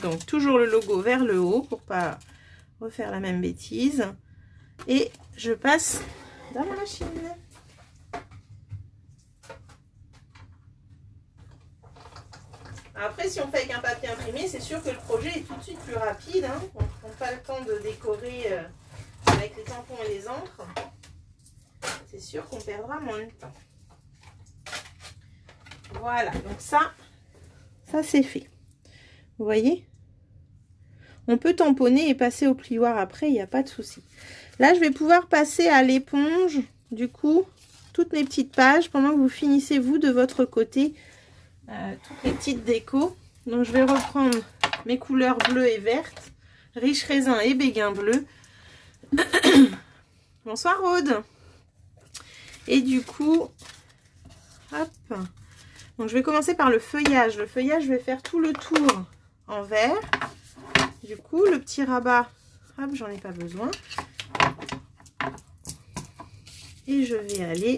Donc toujours le logo vers le haut pour pas refaire la même bêtise. Et je passe dans la machine. Après, si on fait avec un papier imprimé, c'est sûr que le projet est tout de suite plus rapide. Hein. On ne prend pas le temps de décorer avec les tampons et les encres. C'est sûr qu'on perdra moins de temps. Voilà, donc ça c'est fait. Vous voyez? On peut tamponner et passer au plioir après, il n'y a pas de souci. Là, je vais pouvoir passer à l'éponge, du coup, toutes mes petites pages, pendant que vous finissez, vous, de votre côté, toutes les petites décos. Donc, je vais reprendre mes couleurs bleues et vertes, riche raisin et béguin bleu. Bonsoir, Aude. Et du coup, hop. Donc, je vais commencer par le feuillage. Le feuillage, je vais faire tout le tour en vert. Du coup, le petit rabat, hop, j'en ai pas besoin. Et je vais aller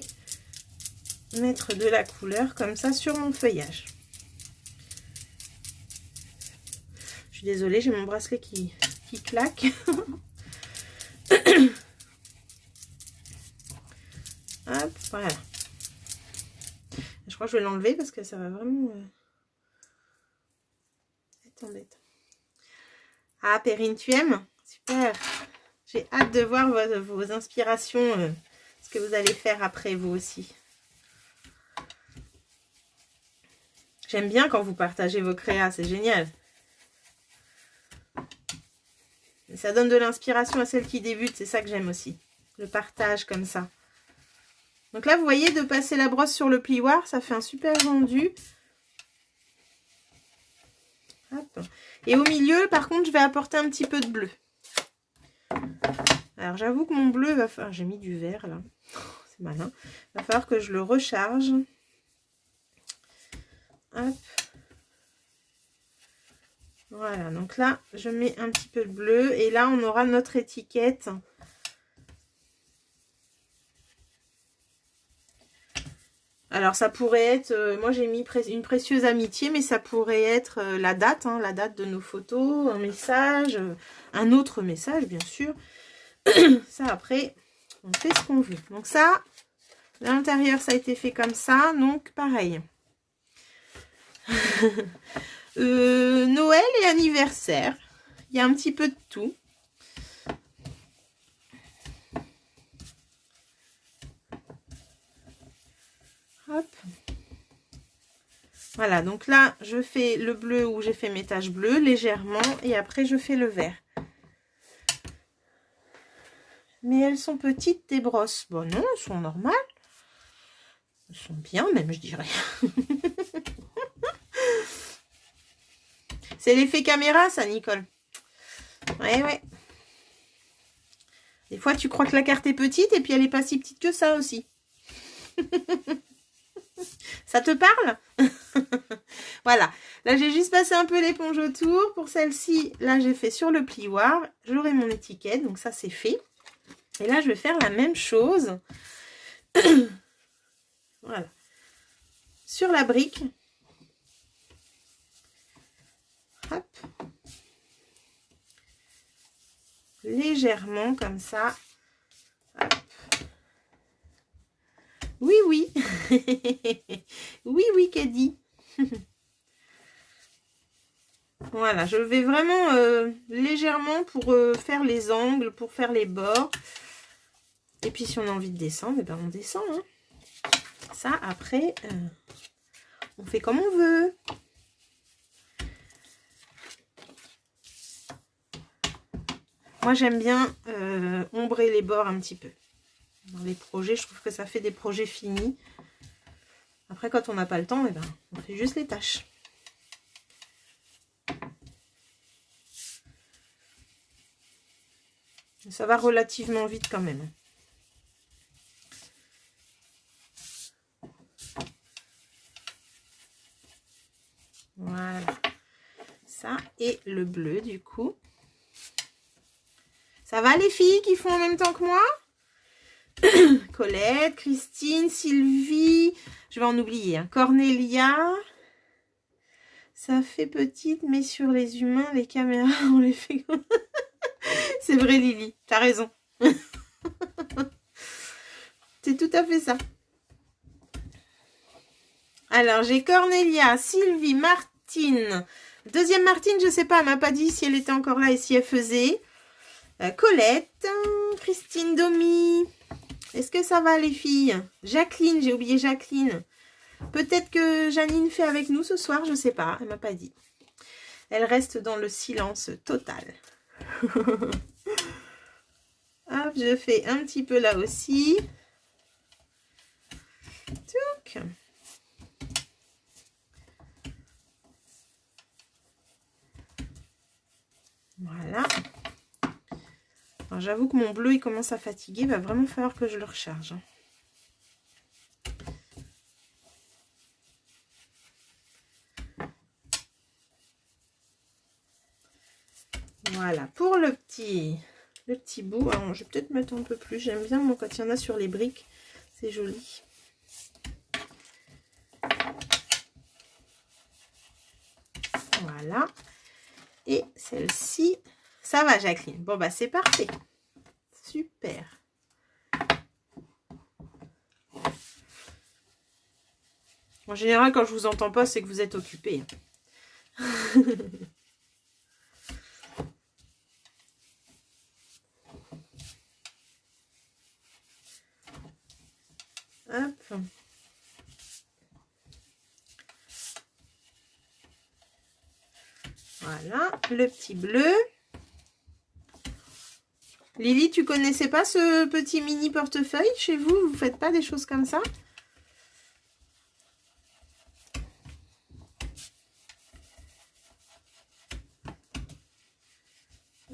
mettre de la couleur comme ça sur mon feuillage. Je suis désolée, j'ai mon bracelet qui claque. Hop, voilà. Je crois que je vais l'enlever parce que ça va vraiment être embêtant. Ah, Perrine, tu aimes? Super. J'ai hâte de voir vos inspirations, ce que vous allez faire après vous aussi. J'aime bien quand vous partagez vos créas, c'est génial. Et ça donne de l'inspiration à celles qui débutent, c'est ça que j'aime aussi. Le partage comme ça. Donc là, vous voyez, de passer la brosse sur le plioir, ça fait un super rendu. Hop. Et au milieu, par contre, je vais apporter un petit peu de bleu. Alors, j'avoue que mon bleu va falloir... J'ai mis du vert, là. C'est malin. Il va falloir que je le recharge. Hop. Voilà, donc là, je mets un petit peu de bleu. Et là, on aura notre étiquette. Alors, ça pourrait être... moi, j'ai mis une précieuse amitié, mais ça pourrait être la date, hein, la date de nos photos, un message, un autre message, bien sûr. Ça, après, on fait ce qu'on veut. Donc ça, l'intérieur, ça a été fait comme ça. Donc, pareil. Noël et anniversaire. Il y a un petit peu de tout. Hop. Voilà, donc là, je fais le bleu où j'ai fait mes taches bleues légèrement. Et après, je fais le vert. Mais elles sont petites, tes brosses. Bon, non, elles sont normales. Elles sont bien, même, je dirais. C'est l'effet caméra, ça, Nicole. Ouais, ouais. Des fois, tu crois que la carte est petite et puis elle n'est pas si petite que ça aussi. Ça te parle? Voilà. Là, j'ai juste passé un peu l'éponge autour. Pour celle-ci, là, j'ai fait sur le plioir. J'aurai mon étiquette, donc ça, c'est fait. Et là, je vais faire la même chose. Voilà. Sur la brique. Hop. Légèrement, comme ça. Hop. Oui, oui. Oui, oui, Caddy. Voilà, je vais vraiment légèrement pour faire les angles, pour faire les bords. Et puis, si on a envie de descendre, eh ben, on descend. Hein. Ça, après, on fait comme on veut. Moi, j'aime bien ombrer les bords un petit peu. Dans les projets, je trouve que ça fait des projets finis. Après, quand on n'a pas le temps, eh ben, on fait juste les tâches. Ça va relativement vite quand même. Voilà. Ça et le bleu, du coup. Ça va les filles qui font en même temps que moi? Colette, Christine, Sylvie, je vais en oublier, hein. Cornelia, ça fait petite, mais sur les humains, les caméras, on les fait... C'est vrai Lily, t'as raison. C'est tout à fait ça. Alors, j'ai Cornelia, Sylvie, Martine. Deuxième Martine, je sais pas, elle m'a pas dit si elle était encore là et si elle faisait. Colette, Christine, Domi. Est-ce que ça va les filles? Jacqueline, j'ai oublié Jacqueline. Peut-être que Janine fait avec nous ce soir, je sais pas, elle m'a pas dit. Elle reste dans le silence total. Hop, je fais un petit peu là aussi. Touc. Voilà. Alors j'avoue que mon bleu il commence à fatiguer, il va vraiment falloir que je le recharge. Voilà, pour le petit bout. Alors, je vais peut-être mettre un peu plus. J'aime bien moi, quand il y en a sur les briques. C'est joli. Voilà. Et celle-ci, ça va Jacqueline. Bon bah c'est parfait. Super. En général, quand je vous entends pas, c'est que vous êtes occupé. Hop. Voilà, le petit bleu. Lily, tu connaissais pas ce petit mini portefeuille chez vous? Vous faites pas des choses comme ça?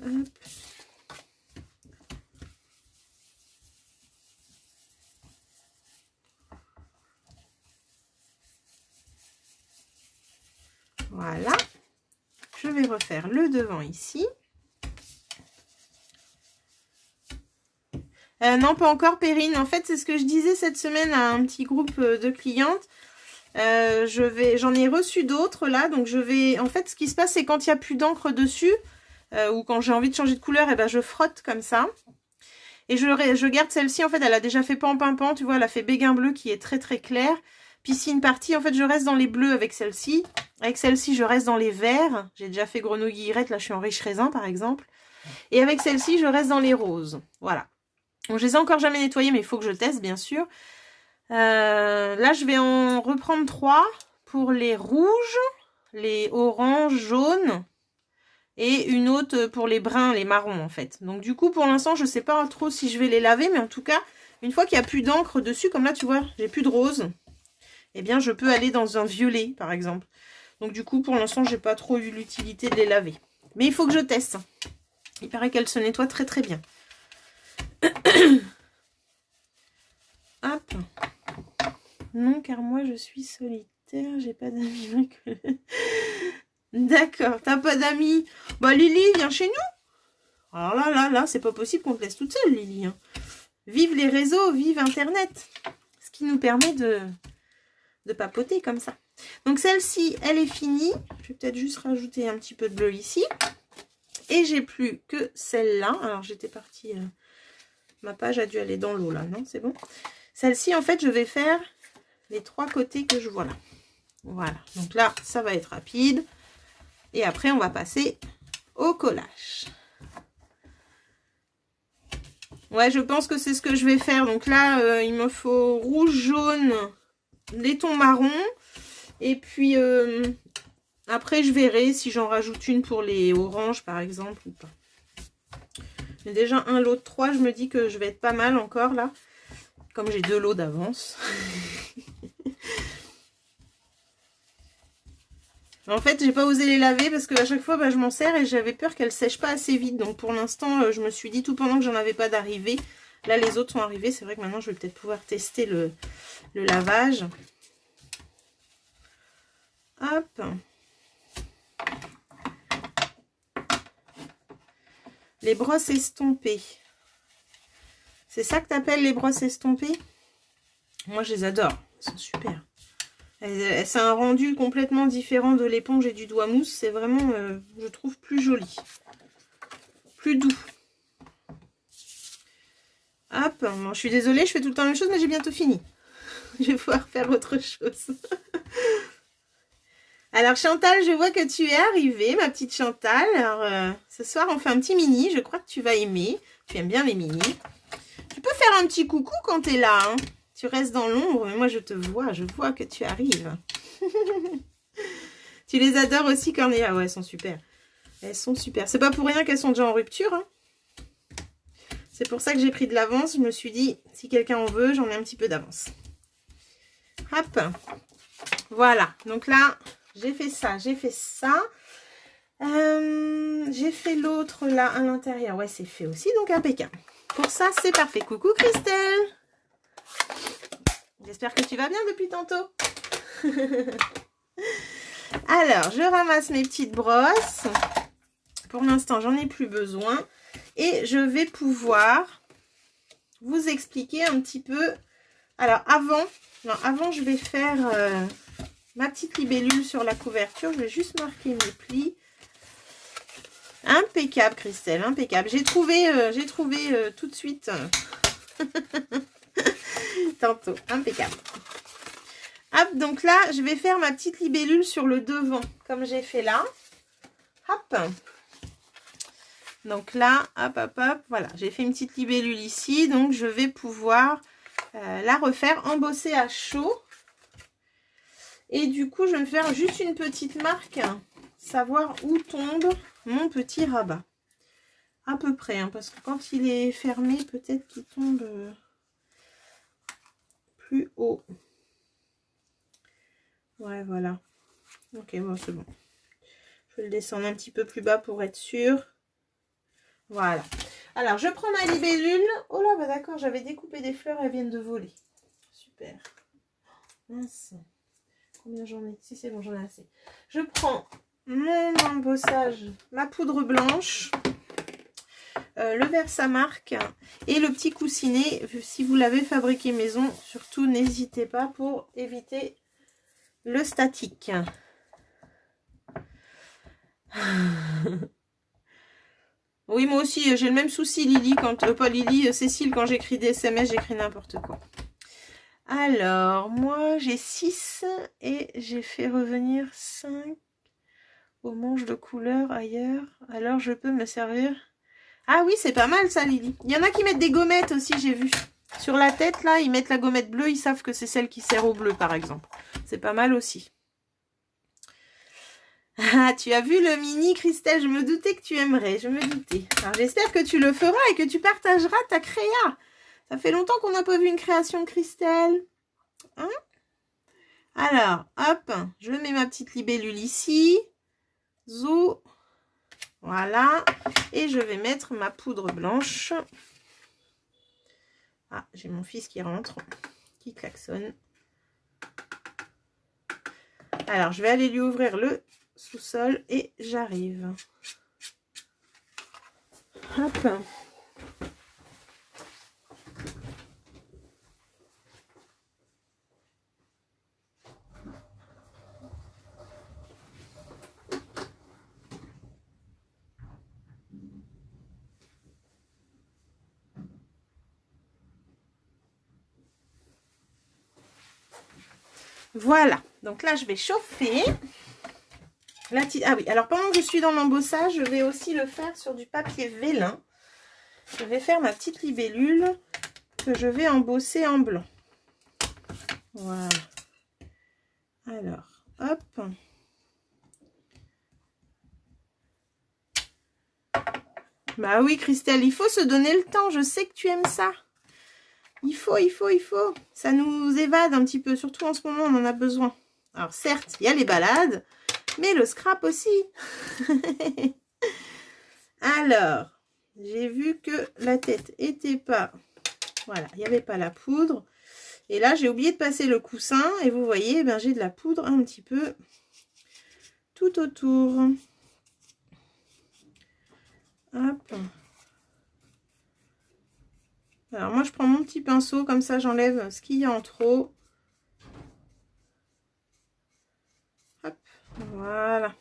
Hop. Voilà. Je vais refaire le devant ici. Non, pas encore, Perrine. En fait, c'est ce que je disais cette semaine à un petit groupe de clientes. J'en ai reçu d'autres là. Donc, je vais... En fait, ce qui se passe, c'est quand il n'y a plus d'encre dessus, ou quand j'ai envie de changer de couleur, et ben, je frotte comme ça. Et je garde celle-ci. En fait, elle a déjà fait pan-pan-pan. Tu vois, elle a fait béguin bleu qui est très très clair. Piscine partie. En fait, je reste dans les bleus avec celle-ci. Avec celle-ci, je reste dans les verts. J'ai déjà fait grenouille guillerette. Là, je suis en riche raisin, par exemple. Et avec celle-ci, je reste dans les roses. Voilà. Bon, je les ai encore jamais nettoyées, mais il faut que je teste, bien sûr. Là, je vais en reprendre 3 pour les rouges, les oranges, jaunes et une autre pour les bruns, les marrons, en fait. Donc, du coup, pour l'instant, je sais pas trop si je vais les laver, mais en tout cas, une fois qu'il n'y a plus d'encre dessus, comme là, tu vois, j'ai plus de rose, eh bien, je peux aller dans un violet, par exemple. Donc, du coup, pour l'instant, j'ai pas trop eu l'utilité de les laver. Mais il faut que je teste. Il paraît qu'elles se nettoient très, très bien. Hop. Non, car moi je suis solitaire, j'ai pas d'amis. D'accord, t'as pas d'amis. Bah Lily, viens chez nous. Alors là, c'est pas possible qu'on te laisse toute seule, Lily. Hein. Vive les réseaux, vive Internet. Ce qui nous permet de papoter comme ça. Donc celle-ci, elle est finie. Je vais peut-être juste rajouter un petit peu de bleu ici. Et j'ai plus que celle-là. Alors j'étais partie... Ma page a dû aller dans l'eau là, non? C'est bon. Celle-ci, en fait, je vais faire les 3 côtés que je vois là. Voilà. Donc là, ça va être rapide. Et après, on va passer au collage. Ouais, je pense que c'est ce que je vais faire. Donc là, il me faut rouge, jaune, laiton marron. Et puis, après, je verrai si j'en rajoute une pour les oranges, par exemple, ou pas. Mais déjà, un lot de 3, je me dis que je vais être pas mal encore, là. Comme j'ai 2 lots d'avance. En fait, j'ai pas osé les laver parce qu'à chaque fois, bah, je m'en sers et j'avais peur qu'elles sèchent pas assez vite. Donc, pour l'instant, je me suis dit, tout pendant que j'en avais pas d'arrivée. Là, les autres sont arrivés. C'est vrai que maintenant, je vais peut-être pouvoir tester le lavage. Hop. Les brosses estompées. C'est ça que tu appelles les brosses estompées? Moi, je les adore. Elles sont super. C'est un rendu complètement différent de l'éponge et du doigt mousse. C'est vraiment, je trouve, plus joli. Plus doux. Hop. Bon, je suis désolée, je fais tout le temps la même chose, mais j'ai bientôt fini. Je vais pouvoir faire autre chose. Alors Chantal, je vois que tu es arrivée, ma petite Chantal. Alors ce soir, on fait un petit mini. Je crois que tu vas aimer. Tu aimes bien les mini. Tu peux faire un petit coucou quand tu es là. Hein. Tu restes dans l'ombre, mais moi je te vois. Je vois que tu arrives. Tu les adores aussi, Cornelia. Ah ouais, elles sont super. Elles sont super. C'est pas pour rien qu'elles sont déjà en rupture. Hein. C'est pour ça que j'ai pris de l'avance. Je me suis dit, si quelqu'un en veut, j'en ai un petit peu d'avance. Hop. Voilà. Donc là... j'ai fait ça, j'ai fait ça. J'ai fait l'autre là à l'intérieur. Ouais, c'est fait aussi, donc impeccable. Pour ça, c'est parfait. Coucou Christelle. J'espère que tu vas bien depuis tantôt. Alors, je ramasse mes petites brosses. Pour l'instant, j'en ai plus besoin. Et je vais pouvoir vous expliquer un petit peu. Alors, avant, je vais faire... ma petite libellule sur la couverture, je vais juste marquer mes plis. Impeccable, Christelle, impeccable. J'ai trouvé tout de suite. Tantôt, impeccable. Hop, donc là, je vais faire ma petite libellule sur le devant, comme j'ai fait là. Hop. Donc là, hop, hop, hop, voilà. J'ai fait une petite libellule ici, donc je vais pouvoir la refaire, embosser à chaud. Et du coup, je vais me faire juste une petite marque, savoir où tombe mon petit rabat. À peu près, hein, parce que quand il est fermé, peut-être qu'il tombe plus haut. Ouais, voilà. Ok, bon, c'est bon. Je vais le descendre un petit peu plus bas pour être sûr. Voilà. Alors, je prends ma libellule. Oh là, bah d'accord, j'avais découpé des fleurs, elles viennent de voler. Super. Mince. Combien j'en ai? Si c'est bon, j'en ai assez. Je prends mon embossage, ma poudre blanche, le Versamark et le petit coussinet. Si vous l'avez fabriqué maison, surtout n'hésitez pas pour éviter le statique. Oui, moi aussi, j'ai le même souci, Lily, pas Lily, Cécile, quand j'écris des SMS, j'écris n'importe quoi. Alors, moi, j'ai 6 et j'ai fait revenir 5 au manche de couleur ailleurs. Alors, je peux me servir... Ah oui, c'est pas mal ça, Lily. Il y en a qui mettent des gommettes aussi, j'ai vu. Sur la tête, là, ils mettent la gommette bleue. Ils savent que c'est celle qui sert au bleu, par exemple. C'est pas mal aussi. Ah, tu as vu le mini, Christelle? Je me doutais que tu aimerais, je me doutais. Alors, j'espère que tu le feras et que tu partageras ta créa. Ça fait longtemps qu'on n'a pas vu une création de Christelle. Hein? Alors, hop, je mets ma petite libellule ici. Zou. Voilà. Et je vais mettre ma poudre blanche. Ah, j'ai mon fils qui rentre, qui klaxonne. Alors, je vais aller lui ouvrir le sous-sol et j'arrive. Hop. Voilà, donc là je vais chauffer la petite... Ah oui, alors pendant que je suis dans l'embossage, je vais aussi le faire sur du papier vélin. Je vais faire ma petite libellule que je vais embosser en blanc. Voilà. Alors, hop. Bah oui, Christelle, il faut se donner le temps. Je sais que tu aimes ça. Il faut. Ça nous évade un petit peu. Surtout en ce moment, on en a besoin. Alors, certes, il y a les balades, mais le scrap aussi. Alors, j'ai vu que la tête était pas... Voilà, il n'y avait pas la poudre. Et là, j'ai oublié de passer le coussin. Et vous voyez, ben, j'ai de la poudre un petit peu tout autour. Hop. Alors moi je prends mon petit pinceau, comme ça j'enlève ce qu'il y a en trop. Hop, voilà.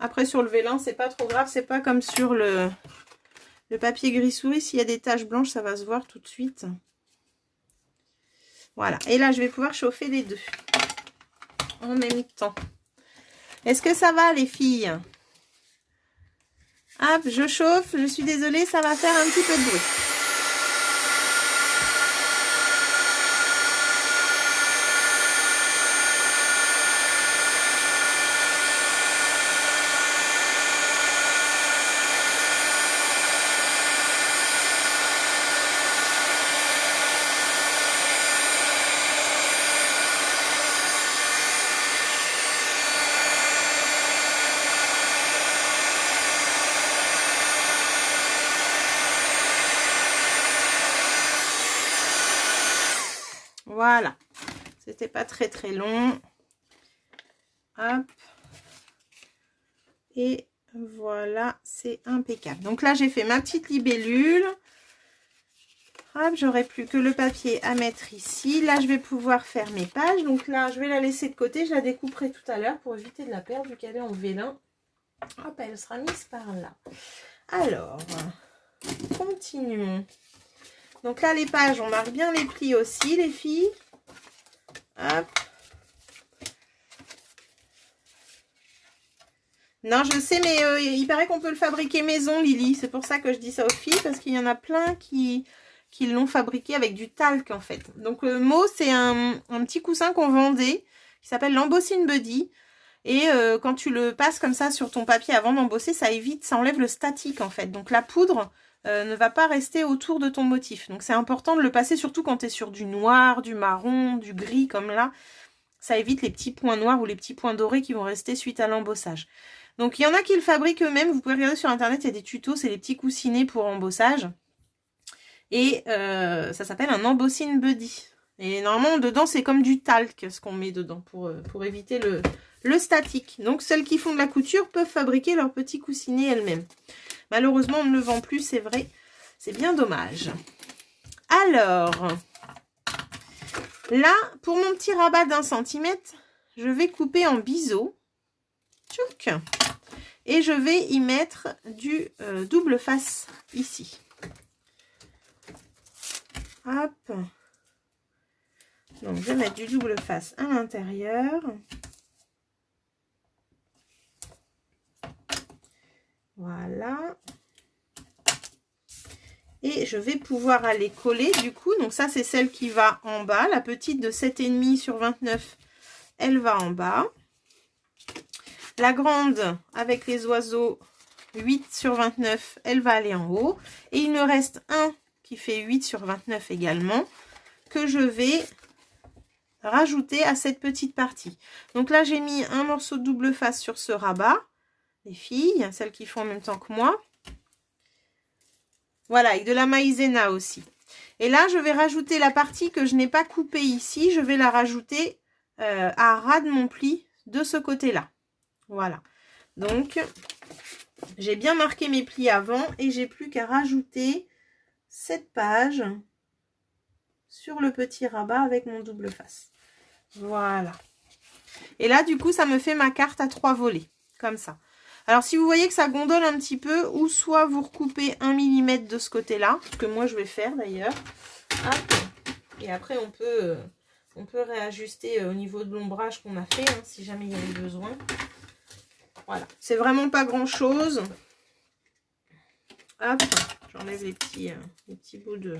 Après sur le vélin, c'est pas trop grave, c'est pas comme sur le papier gris souris. S'il y a des taches blanches, ça va se voir tout de suite. Voilà, et là je vais pouvoir chauffer les deux en même temps. Est-ce que ça va les filles? Hop, je chauffe, je suis désolée, ça va faire un petit peu de bruit. Voilà, c'était pas très très long. Hop. Et voilà, c'est impeccable. Donc là, j'ai fait ma petite libellule. Hop, j'aurai plus que le papier à mettre ici. Là, je vais pouvoir faire mes pages. Donc là, je vais la laisser de côté. Je la découperai tout à l'heure pour éviter de la perdre vu qu'elle est en vélin. Hop, elle sera mise par là. Alors, continuons. Donc là, les pages, on marque bien les plis aussi, les filles. Hop. Non, je sais, mais il paraît qu'on peut le fabriquer maison, Lily. C'est pour ça que je dis ça aux filles, parce qu'il y en a plein qui l'ont fabriqué avec du talc, en fait. Donc, Mo, c'est un petit coussin qu'on vendait, qui s'appelle l'Embossing Buddy. Et quand tu le passes comme ça sur ton papier avant d'embosser, ça évite, ça enlève le statique, en fait. Donc, la poudre ne va pas rester autour de ton motif. Donc, c'est important de le passer, surtout quand tu es sur du noir, du marron, du gris, comme là. Ça évite les petits points noirs ou les petits points dorés qui vont rester suite à l'embossage. Donc, il y en a qui le fabriquent eux-mêmes. Vous pouvez regarder sur Internet, il y a des tutos. C'est les petits coussinets pour embossage. Et ça s'appelle un Embossing Buddy. Et normalement, dedans, c'est comme du talc, ce qu'on met dedans, pour éviter le statique. Donc, celles qui font de la couture peuvent fabriquer leurs petits coussinets elles-mêmes. Malheureusement, on ne le vend plus, c'est vrai. C'est bien dommage. Alors, là, pour mon petit rabat d'1 centimètre, je vais couper en biseau. Tchouk. Et je vais y mettre du double face ici. Hop. Donc, je vais mettre du double face à l'intérieur. Voilà. Et je vais pouvoir aller coller du coup. Donc, ça, c'est celle qui va en bas. La petite de 7,5 sur 29, elle va en bas. La grande avec les oiseaux 8 sur 29, elle va aller en haut. Et il me reste un qui fait 8 sur 29 également, que je vais rajouter à cette petite partie. Donc là, j'ai mis un morceau de double face sur ce rabat. Les filles, celles qui font en même temps que moi. Voilà, avec de la maïzena aussi. Et là, je vais rajouter la partie que je n'ai pas coupée ici. Je vais la rajouter à ras de mon pli de ce côté-là. Voilà. Donc, j'ai bien marqué mes plis avant et j'ai plus qu'à rajouter cette page sur le petit rabat avec mon double face. Voilà. Et là, du coup, ça me fait ma carte à 3 volets, comme ça. Alors, si vous voyez que ça gondole un petit peu, ou soit vous recoupez 1 mm de ce côté-là, ce que moi je vais faire d'ailleurs. Et après, on peut réajuster au niveau de l'ombrage qu'on a fait, hein, si jamais il y avait besoin. Voilà, c'est vraiment pas grand-chose. Hop, j'enlève les petits bouts de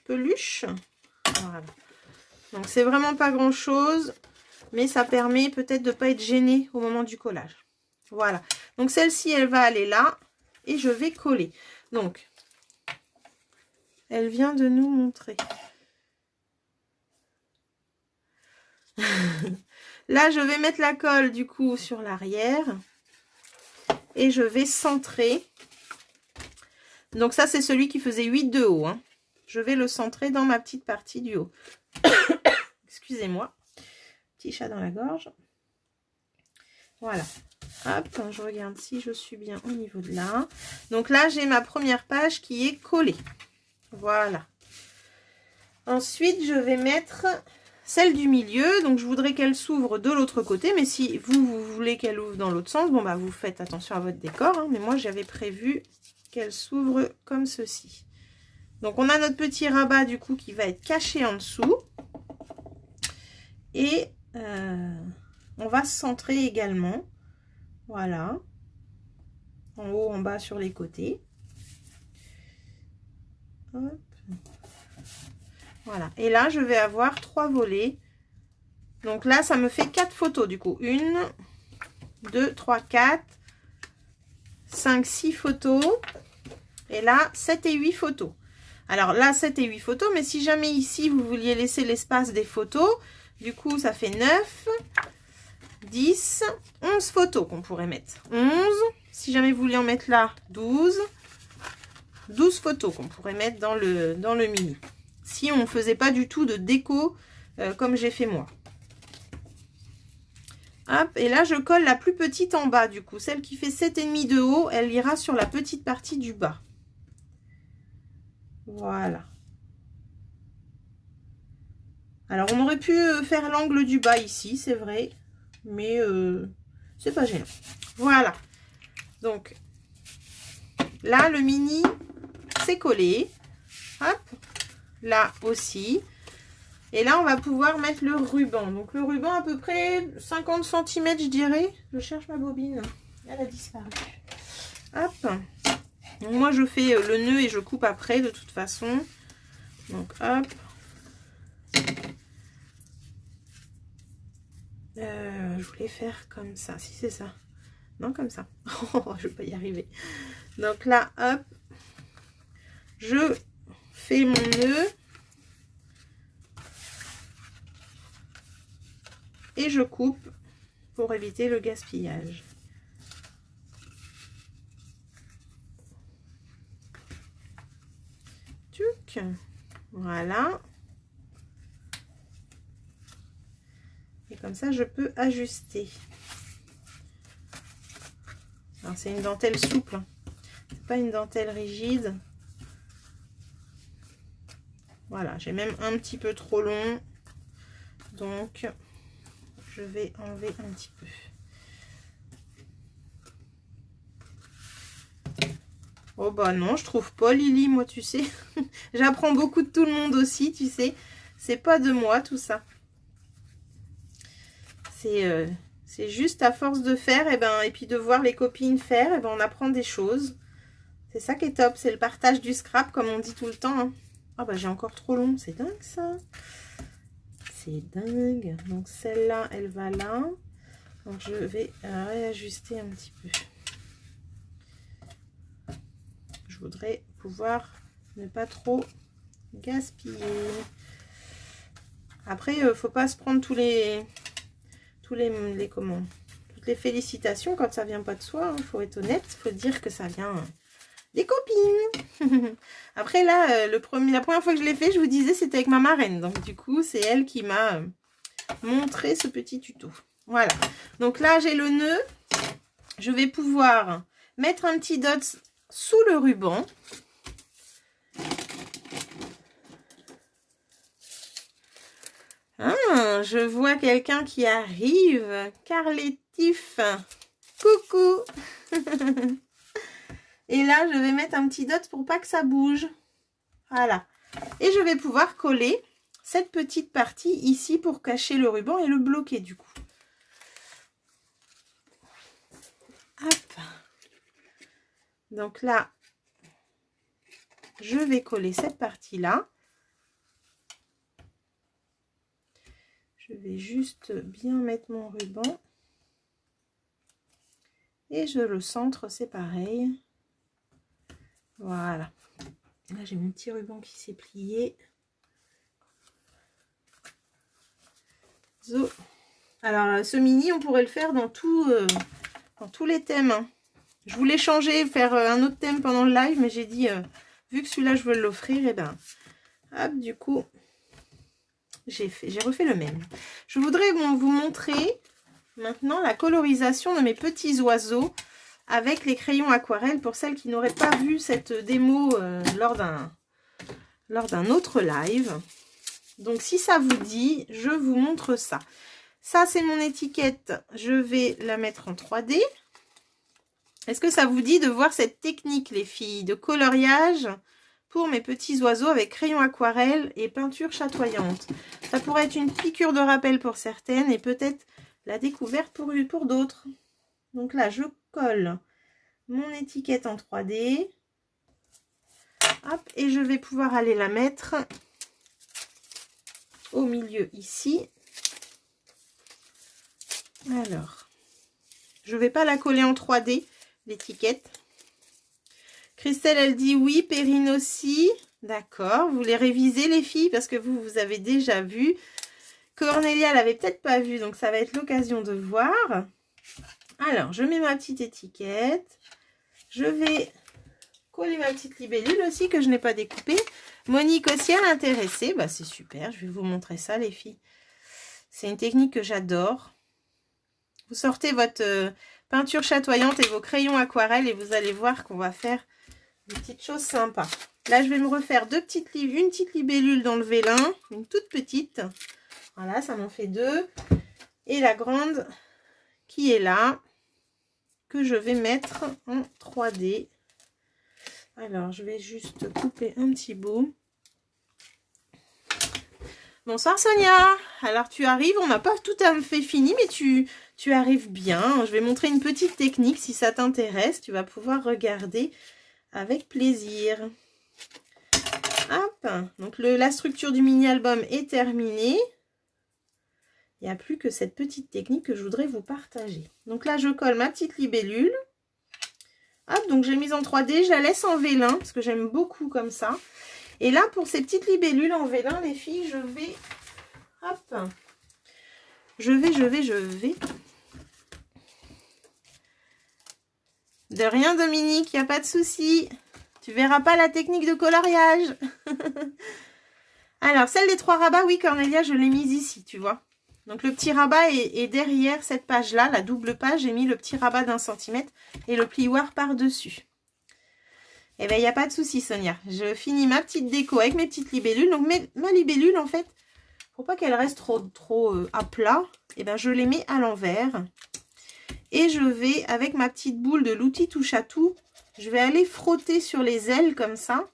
peluche. Voilà. Donc, c'est vraiment pas grand-chose, mais ça permet peut-être de ne pas être gêné au moment du collage. Voilà. Donc, celle-ci, elle va aller là et je vais coller. Donc, elle vient de nous montrer. Là, je vais mettre la colle du coup sur l'arrière et je vais centrer. Donc ça, c'est celui qui faisait 8 de haut, hein. Je vais le centrer dans ma petite partie du haut. Excusez-moi. Petit chat dans la gorge. Voilà. Hop, je regarde si je suis bien au niveau de là. Donc là, j'ai ma première page qui est collée. Voilà. Ensuite, je vais mettre celle du milieu. Donc, je voudrais qu'elle s'ouvre de l'autre côté. Mais si vous voulez qu'elle ouvre dans l'autre sens, bon, bah, vous faites attention à votre décor. Hein, mais moi, j'avais prévu qu'elle s'ouvre comme ceci. Donc, on a notre petit rabat, du coup, qui va être caché en dessous. Et on va se centrer également. Voilà. En haut, en bas, sur les côtés. Hop. Voilà. Et là, je vais avoir 3 volets. Donc là, ça me fait 4 photos, du coup. 1, 2, 3, 4, 5, 6 photos. Et là, 7 et 8 photos. Alors là, 7 et 8 photos. Mais si jamais ici, vous vouliez laisser l'espace des photos, du coup, ça fait 9, 10, 11 photos qu'on pourrait mettre. 11. Si jamais vous voulez en mettre là, 12. 12 photos qu'on pourrait mettre dans le mini. Si on ne faisait pas du tout de déco comme j'ai fait moi. Hop, et là, je colle la plus petite en bas, du coup. Celle qui fait 7,5 de haut, elle ira sur la petite partie du bas. Voilà. Alors, on aurait pu faire l'angle du bas ici, c'est vrai. Mais c'est pas gênant. Voilà. Donc, là, le mini, c'est collé. Hop. Là aussi. Et là, on va pouvoir mettre le ruban. Donc, le ruban, à peu près 50 cm, je dirais. Je cherche ma bobine. Elle a disparu. Hop. Donc, moi, je fais le nœud et je coupe après, de toute façon. Donc, hop. Je voulais faire comme ça. Si c'est ça. Non, comme ça. Je vais pas y arriver. Donc là, hop. Je fais mon nœud. Et je coupe pour éviter le gaspillage. Tuc. Voilà. Et comme ça, je peux ajuster. Alors, c'est une dentelle souple. Hein. C'est pas une dentelle rigide. Voilà, j'ai même un petit peu trop long. Donc, je vais enlever un petit peu. Oh bah non, je trouve pas, Lily, moi, tu sais. J'apprends beaucoup de tout le monde aussi, tu sais. C'est pas de moi, tout ça. C'est juste à force de faire, et puis de voir les copines faire, on apprend des choses. C'est ça qui est top, c'est le partage du scrap, comme on dit tout le temps. Hein. Oh bah j'ai encore trop long, c'est dingue ça. C'est dingue. Donc celle-là, elle va là. Donc je vais réajuster un petit peu. Je voudrais pouvoir ne pas trop gaspiller. Après, faut pas se prendre toutes les félicitations quand ça vient pas de soi. Il faut être honnête, il faut dire que ça vient des copines. Après là, la première fois que je l'ai fait, je vous disais, c'était avec ma marraine. Donc du coup, c'est elle qui m'a montré ce petit tuto. Voilà. Donc là, j'ai le nœud. Je vais pouvoir mettre un petit dot sous le ruban. Ah, je vois quelqu'un qui arrive. Carlétif. Coucou. Et là, je vais mettre un petit dot pour pas que ça bouge. Voilà. Et je vais pouvoir coller cette petite partie ici pour cacher le ruban et le bloquer du coup. Hop. Donc là, je vais coller cette partie-là. Je vais juste bien mettre mon ruban. Et je le centre, c'est pareil. Voilà. Là, j'ai mon petit ruban qui s'est plié. Zo. Alors, ce mini, on pourrait le faire dans tous les thèmes. Hein. Je voulais changer, faire un autre thème pendant le live, mais j'ai dit, vu que celui-là, je veux l'offrir, et ben, hop, du coup, j'ai refait le même. Je voudrais vous montrer maintenant la colorisation de mes petits oiseaux avec les crayons aquarelles pour celles qui n'auraient pas vu cette démo lors lors d'un autre live. Donc, si ça vous dit, je vous montre ça. Ça, c'est mon étiquette. Je vais la mettre en 3D. Est-ce que ça vous dit de voir cette technique, les filles, de coloriage pour mes petits oiseaux avec crayon aquarelle et peinture chatoyante? Ça pourrait être une piqûre de rappel pour certaines et peut-être la découverte pour d'autres. Donc là, je colle mon étiquette en 3D. Hop, et je vais pouvoir aller la mettre au milieu ici. Alors, je ne vais pas la coller en 3D, l'étiquette. Christelle, elle dit oui, Perrine aussi. D'accord, vous les révisez les filles parce que vous avez déjà vu. Cornelia l'avait peut-être pas vu, donc ça va être l'occasion de voir. Alors, je mets ma petite étiquette. Je vais coller ma petite libellule aussi que je n'ai pas découpée. Monique aussi, elle est intéressée. Bah, c'est super, je vais vous montrer ça les filles. C'est une technique que j'adore. Vous sortez votre peinture chatoyante et vos crayons aquarelles et vous allez voir qu'on va faire des petites choses sympas. Là, je vais me refaire une petite libellule dans le vélin, une toute petite. Voilà, ça m'en fait 2. Et la grande qui est là, que je vais mettre en 3D. Alors, je vais juste couper un petit bout. Bonsoir Sonia. Alors, tu arrives, on n'a pas tout à fait fini, mais tu arrives bien. Je vais montrer une petite technique, si ça t'intéresse. Tu vas pouvoir regarder avec plaisir. Hop, donc la structure du mini-album est terminée. Il n'y a plus que cette petite technique que je voudrais vous partager. Donc là, je colle ma petite libellule. Hop, donc j'ai mise en 3D, je la laisse en vélin, parce que j'aime beaucoup comme ça. Et là, pour ces petites libellules en vélin, les filles, je vais... Hop, je vais... De rien, Dominique, il n'y a pas de souci. Tu verras pas la technique de coloriage. Alors, celle des 3 rabats, oui, Cornelia, je l'ai mise ici, tu vois. Donc, le petit rabat est derrière cette page-là, la double page. J'ai mis le petit rabat d'1 centimètre et le plioir par-dessus. Eh bien, il n'y a pas de souci, Sonia. Je finis ma petite déco avec mes petites libellules. Donc, ma libellule, en fait, pour pas qu'elle reste trop à plat, eh bien, je les mets à l'envers. Et je vais, avec ma petite boule de l'outil touche à tout, je vais aller frotter sur les ailes comme ça.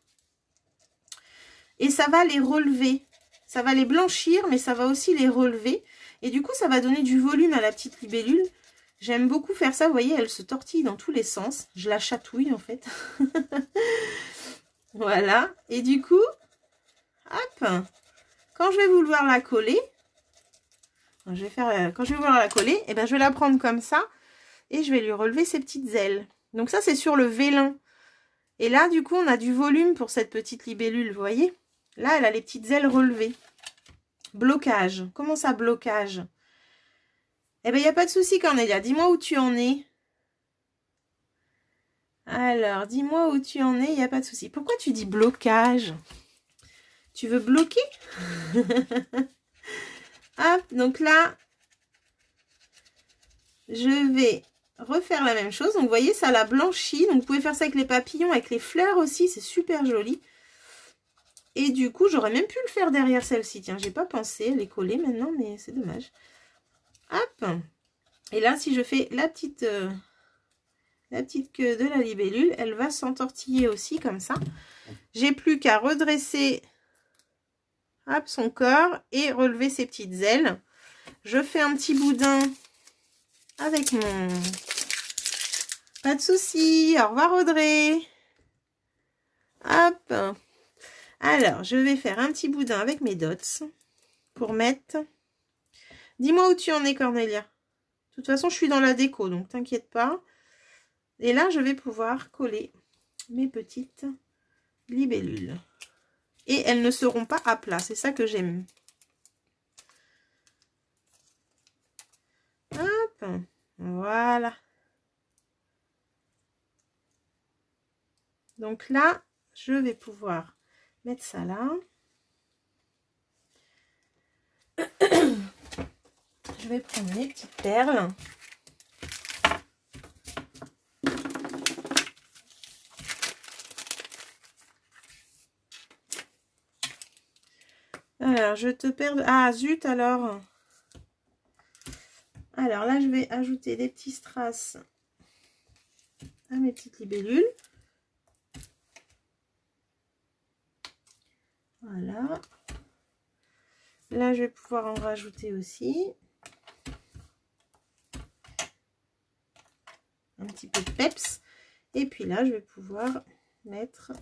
Et ça va les relever. Ça va les blanchir, mais ça va aussi les relever. Et du coup, ça va donner du volume à la petite libellule. J'aime beaucoup faire ça. Vous voyez, elle se tortille dans tous les sens. Je la chatouille, en fait. Voilà. Et du coup, hop, quand je vais vouloir la coller, quand je vais vouloir la coller, eh ben, je vais la prendre comme ça. Et je vais lui relever ses petites ailes. Donc ça, c'est sur le vélin. Et là, du coup, on a du volume pour cette petite libellule, vous voyez? Là, elle a les petites ailes relevées. Blocage. Comment ça, blocage? Eh bien, il n'y a pas de souci, Cornelia. Dis-moi où tu en es. Alors, dis-moi où tu en es, il n'y a pas de souci. Pourquoi tu dis blocage? Tu veux bloquer? Hop, donc là, je vais refaire la même chose. Donc, vous voyez, ça l'a blanchi. Donc, vous pouvez faire ça avec les papillons, avec les fleurs aussi. C'est super joli. Et du coup, j'aurais même pu le faire derrière celle-ci. Tiens, j'ai pas pensé. Elle est collée maintenant, mais c'est dommage. Hop. Et là, si je fais la petite queue de la libellule, elle va s'entortiller aussi comme ça. J'ai plus qu'à redresser hop, son corps et relever ses petites ailes. Je fais un petit boudin avec mon... Pas de souci. Au revoir Audrey. Hop. Alors, je vais faire un petit boudin avec mes dots pour mettre... Dis-moi où tu en es, Cornelia. De toute façon, je suis dans la déco, donc t'inquiète pas. Et là, je vais pouvoir coller mes petites libellules. Et elles ne seront pas à plat, c'est ça que j'aime. Hop, voilà. Donc là, je vais pouvoir mettre ça là. Je vais prendre mes petites perles. Alors, je te perds... Ah, zut, alors. Alors là, je vais ajouter des petits strass à mes petites libellules. Voilà. Là, je vais pouvoir en rajouter aussi. Un petit peu de peps. Et puis là, je vais pouvoir mettre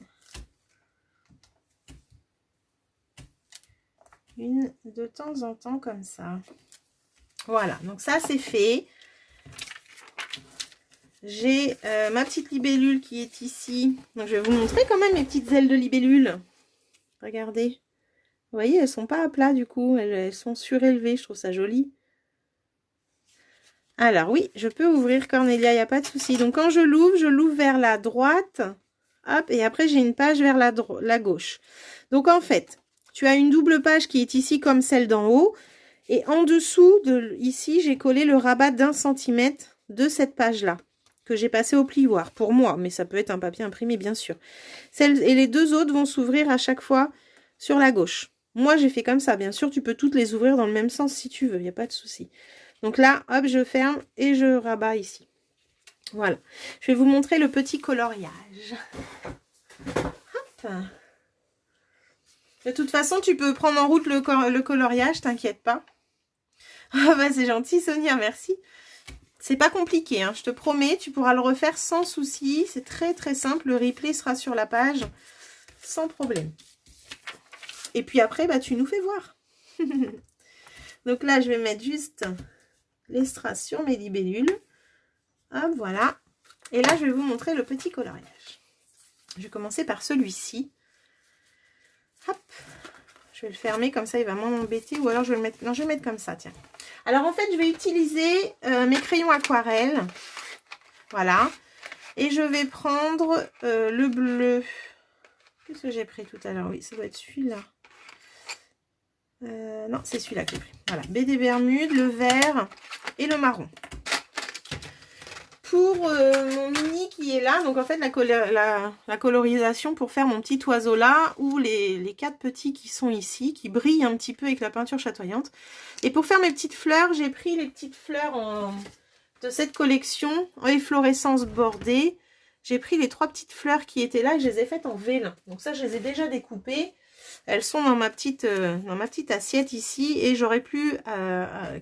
une de temps en temps comme ça. Voilà, donc ça c'est fait. J'ai ma petite libellule qui est ici. Donc je vais vous montrer quand même mes petites ailes de libellule. Regardez. Vous voyez, elles sont pas à plat du coup. Elles sont surélevées. Je trouve ça joli. Alors oui, je peux ouvrir Cornelia, il n'y a pas de souci. Donc quand je l'ouvre vers la droite. Hop, et après j'ai une page vers la gauche. Donc en fait, tu as une double page qui est ici comme celle d'en haut. Et en dessous, ici, j'ai collé le rabat d'1 centimètre de cette page-là, que j'ai passé au plioir, pour moi, mais ça peut être un papier imprimé, bien sûr. Et les deux autres vont s'ouvrir à chaque fois sur la gauche. Moi, j'ai fait comme ça, bien sûr, tu peux toutes les ouvrir dans le même sens si tu veux, il n'y a pas de souci. Donc là, hop, je ferme et je rabats ici. Voilà. Je vais vous montrer le petit coloriage. Hop. De toute façon, tu peux prendre en route le coloriage, t'inquiète pas. Ah bah c'est gentil Sonia, merci. C'est pas compliqué, hein, je te promets, tu pourras le refaire sans souci. C'est très très simple, le replay sera sur la page sans problème. Et puis après, bah tu nous fais voir. Donc là, je vais mettre juste les strass sur mes libellules. Hop, voilà. Et là, je vais vous montrer le petit coloriage. Je vais commencer par celui-ci. Hop. Je vais le fermer, comme ça il va moins m'embêter. Ou alors je vais le mettre... Non, je vais le mettre comme ça, tiens. Alors en fait, je vais utiliser mes crayons aquarelles. Voilà. Et je vais prendre le bleu. Qu'est-ce que j'ai pris tout à l'heure? Oui, ça doit être celui-là. Non, c'est celui-là que j'ai pris. Voilà. BD Bermude, le vert et le marron. Pour mon mini qui est là, donc en fait la colorisation pour faire mon petit oiseau là, ou les 4 petits qui sont ici, qui brillent un petit peu avec la peinture chatoyante. Et pour faire mes petites fleurs, j'ai pris les petites fleurs de cette collection en efflorescence bordée. J'ai pris les 3 petites fleurs qui étaient là et je les ai faites en vélin. Donc ça, je les ai déjà découpées. Elles sont dans ma petite assiette ici et j'aurais pu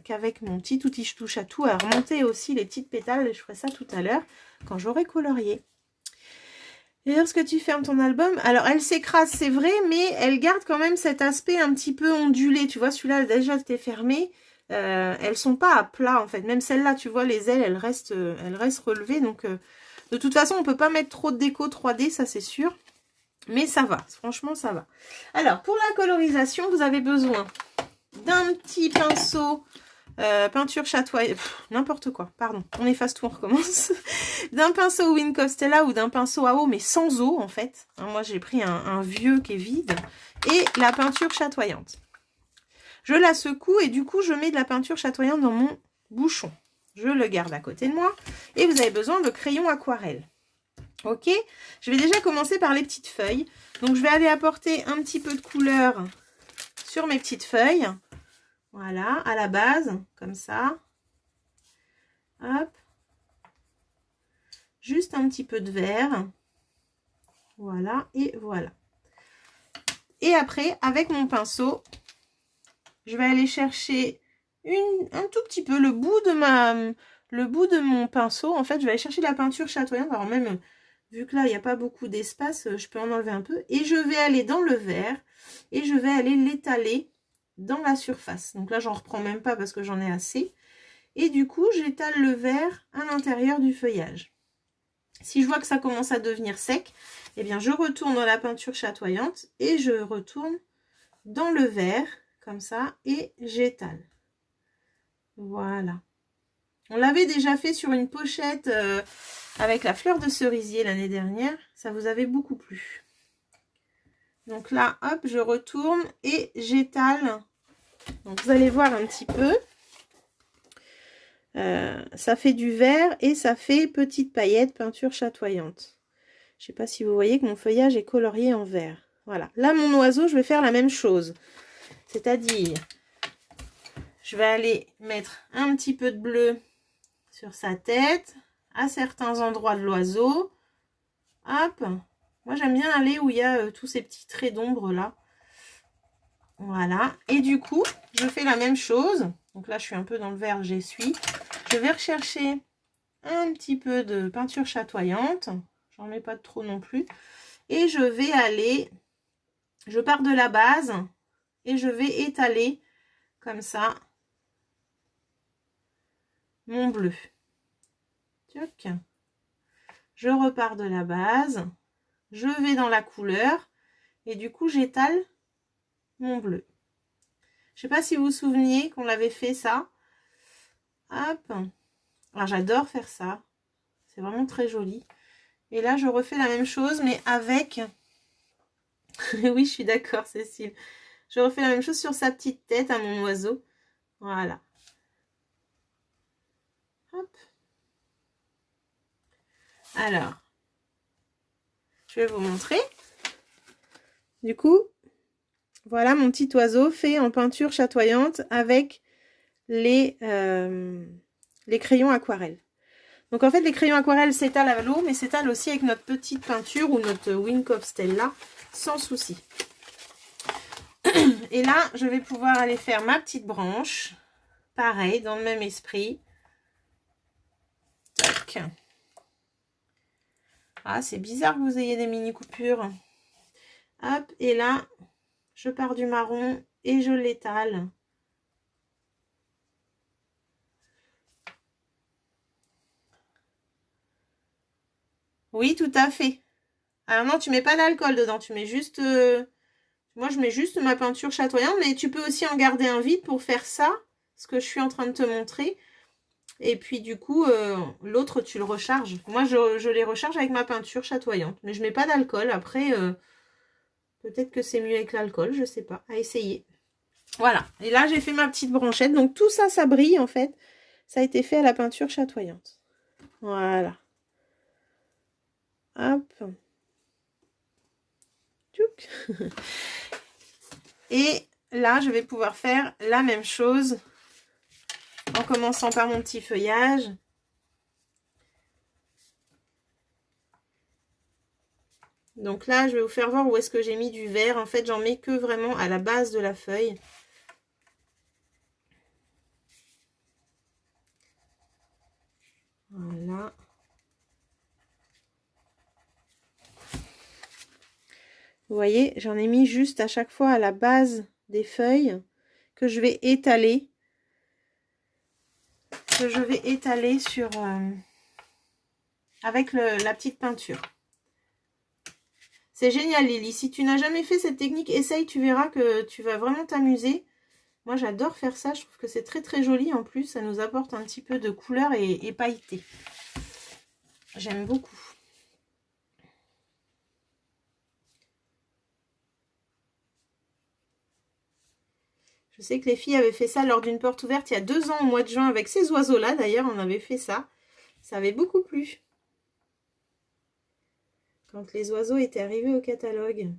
qu'avec mon petit outil touche à tout à remonter aussi les petites pétales et je ferai ça tout à l'heure quand j'aurai colorié. Et lorsque tu fermes ton album, alors elle s'écrase c'est vrai mais elle garde quand même cet aspect un petit peu ondulé, tu vois celui-là déjà c'était fermé, elles sont pas à plat en fait, même celle-là tu vois les ailes elles restent relevées donc de toute façon on peut pas mettre trop de déco 3D ça c'est sûr. Mais ça va, franchement ça va. Alors pour la colorisation, vous avez besoin d'un petit pinceau peinture chatoyante, n'importe quoi, pardon, on efface tout, on recommence. D'un pinceau Win Costella ou d'un pinceau à eau, mais sans eau en fait. Hein, moi j'ai pris un vieux qui est vide. Et la peinture chatoyante. Je la secoue et du coup je mets de la peinture chatoyante dans mon bouchon. Je le garde à côté de moi. Et vous avez besoin de crayons aquarelle. Ok, je vais déjà commencer par les petites feuilles. Donc, je vais aller apporter un petit peu de couleur sur mes petites feuilles. Voilà, à la base, comme ça. Hop. Juste un petit peu de vert. Voilà, et voilà. Et après, avec mon pinceau, je vais aller chercher un tout petit peu le bout de mon pinceau. En fait, je vais aller chercher de la peinture chatoyante. Alors même... Vu que là, il n'y a pas beaucoup d'espace, je peux en enlever un peu. Et je vais aller dans le vert et je vais aller l'étaler dans la surface. Donc là, j'en reprends même pas parce que j'en ai assez. Et du coup, j'étale le vert à l'intérieur du feuillage. Si je vois que ça commence à devenir sec, eh bien, je retourne dans la peinture chatoyante et je retourne dans le vert, comme ça, et j'étale. Voilà. On l'avait déjà fait sur une pochette avec la fleur de cerisier l'année dernière. Ça vous avait beaucoup plu. Donc là, hop, je retourne et j'étale. Donc vous allez voir un petit peu. Ça fait du vert et ça fait petite paillette peinture chatoyante. Je ne sais pas si vous voyez que mon feuillage est colorié en vert. Voilà. Là, mon oiseau, je vais faire la même chose. C'est-à-dire, je vais aller mettre un petit peu de bleu sur sa tête, à certains endroits de l'oiseau. Hop. Moi, j'aime bien aller où il y a tous ces petits traits d'ombre là. Voilà. Et du coup, je fais la même chose. Donc là, je suis un peu dans le vert, j'essuie. Je vais rechercher un petit peu de peinture chatoyante. J'en mets pas trop non plus. Et je vais aller, je pars de la base et je vais étaler comme ça mon bleu. Tchoc. Je repars de la base, je vais dans la couleur et du coup j'étale mon bleu. Je sais pas si vous vous souveniez qu'on l'avait fait ça. Hop. Alors j'adore faire ça. C'est vraiment très joli. Et là je refais la même chose mais avec... Oui, je suis d'accord Cécile. Je refais la même chose sur sa petite tête à mon oiseau. Voilà. Hop. Alors, je vais vous montrer. Du coup, voilà mon petit oiseau fait en peinture chatoyante avec les crayons aquarelles. Donc en fait, les crayons aquarelles s'étalent à l'eau, mais s'étalent aussi avec notre petite peinture ou notre Wink of Stella, sans souci. Et là, je vais pouvoir aller faire ma petite branche. Pareil, dans le même esprit. Tac. Ah, c'est bizarre que vous ayez des mini coupures. Hop, et là, je pars du marron et je l'étale. Oui, tout à fait. Alors non, tu mets pas d'alcool dedans, tu mets juste... Moi, je mets juste ma peinture chatoyante, mais tu peux aussi en garder un vide pour faire ça, ce que je suis en train de te montrer. Et puis, du coup, l'autre, tu le recharges. Moi, je les recharge avec ma peinture chatoyante, mais je mets pas d'alcool. Après, peut-être que c'est mieux avec l'alcool, je sais pas, à essayer. Voilà, et là, j'ai fait ma petite branchette. Donc, tout ça, ça brille, en fait. Ça a été fait à la peinture chatoyante. Voilà. Hop. Tchouk. Et là, je vais pouvoir faire la même chose en commençant par mon petit feuillage. Donc là, je vais vous faire voir où est-ce que j'ai mis du vert. En fait, j'en mets que vraiment à la base de la feuille. Voilà. Vous voyez, j'en ai mis juste à chaque fois à la base des feuilles que je vais étaler. Sur avec la petite peinture. C'est génial Lily. Si tu n'as jamais fait cette technique, essaye, tu verras que tu vas vraiment t'amuser. Moi j'adore faire ça, je trouve que c'est très très joli en plus. Ça nous apporte un petit peu de couleur et pailleté. J'aime beaucoup. Je sais que les filles avaient fait ça lors d'une porte ouverte il y a 2 ans au mois de juin avec ces oiseaux-là. D'ailleurs, on avait fait ça. Ça avait beaucoup plu. Quand les oiseaux étaient arrivés au catalogue.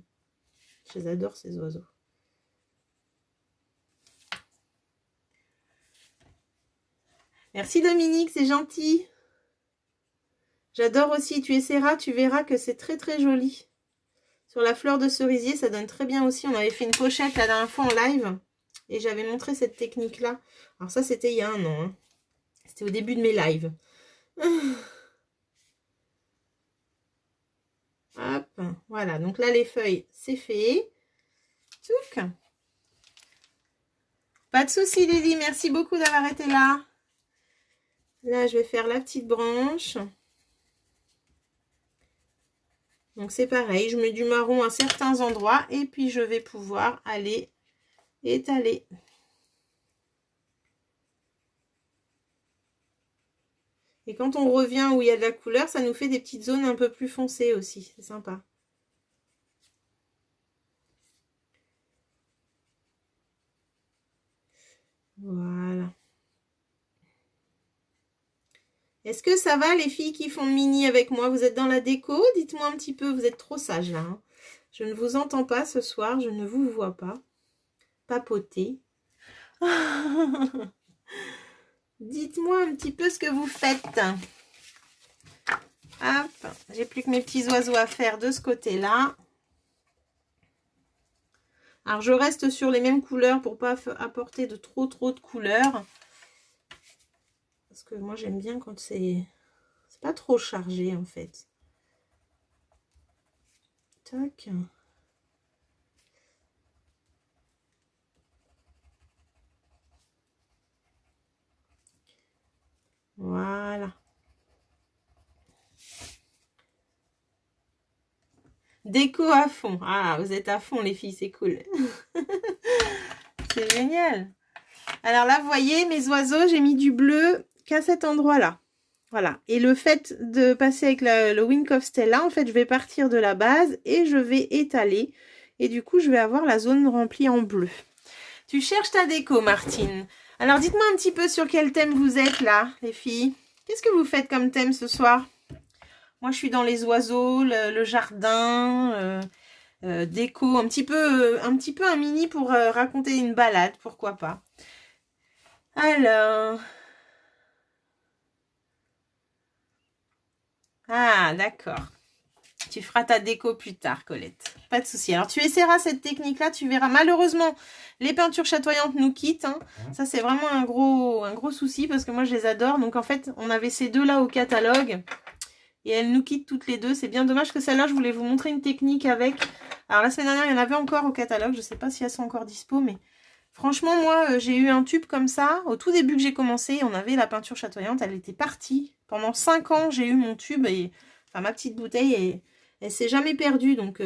Je les adore ces oiseaux. Merci Dominique, c'est gentil. J'adore aussi, tu essaieras, tu verras que c'est très très joli. Sur la fleur de cerisier, ça donne très bien aussi. On avait fait une pochette la dernière fois en live. Et j'avais montré cette technique-là. Alors ça, c'était il y a 1 an. Hein. C'était au début de mes lives. Hop, voilà. Donc là, les feuilles, c'est fait. Tchouk. Pas de souci, Lily. Merci beaucoup d'avoir été là. Là, je vais faire la petite branche. Donc, c'est pareil. Je mets du marron à certains endroits. Et puis, je vais pouvoir aller étaler. Et quand on revient où il y a de la couleur, ça nous fait des petites zones un peu plus foncées aussi. C'est sympa. Voilà. Est-ce que ça va les filles qui font le mini avec moi? Vous êtes dans la déco? Dites-moi un petit peu, vous êtes trop sages là. Hein. Je ne vous entends pas ce soir, je ne vous vois pas. papoter. Dites-moi un petit peu ce que vous faites. Hop, j'ai plus que mes petits oiseaux à faire de ce côté-là. Alors, je reste sur les mêmes couleurs pour pas apporter de trop de couleurs. Parce que moi, j'aime bien quand c'est pas trop chargé, en fait. Tac. Voilà. Déco à fond. Ah, vous êtes à fond, les filles, c'est cool. C'est génial. Alors là, vous voyez, mes oiseaux, j'ai mis du bleu qu'à cet endroit-là. Voilà. Et le fait de passer avec le Wink of Stella, en fait, je vais partir de la base et je vais étaler. Et du coup, je vais avoir la zone remplie en bleu. Tu cherches ta déco, Martine. Alors, dites-moi un petit peu sur quel thème vous êtes là, les filles. Qu'est-ce que vous faites comme thème ce soir? Moi, je suis dans les oiseaux, le jardin, déco, un petit peu un mini pour raconter une balade, pourquoi pas. Alors... Ah, d'accord. Tu feras ta déco plus tard, Colette. Pas de souci. Alors, tu essaieras cette technique-là, tu verras. Malheureusement, les peintures chatoyantes nous quittent. Hein. Ça, c'est vraiment un gros souci parce que moi, je les adore. Donc, en fait, on avait ces deux-là au catalogue. Et elles nous quittent toutes les deux. C'est bien dommage que celle-là, je voulais vous montrer une technique avec. Alors, la semaine dernière, il y en avait encore au catalogue. Je ne sais pas si elles sont encore dispo, mais... Franchement, moi, j'ai eu un tube comme ça. Au tout début que j'ai commencé, on avait la peinture chatoyante. Elle était partie. Pendant 5 ans, j'ai eu mon tube, et enfin ma petite bouteille, et elle s'est jamais perdue. Donc,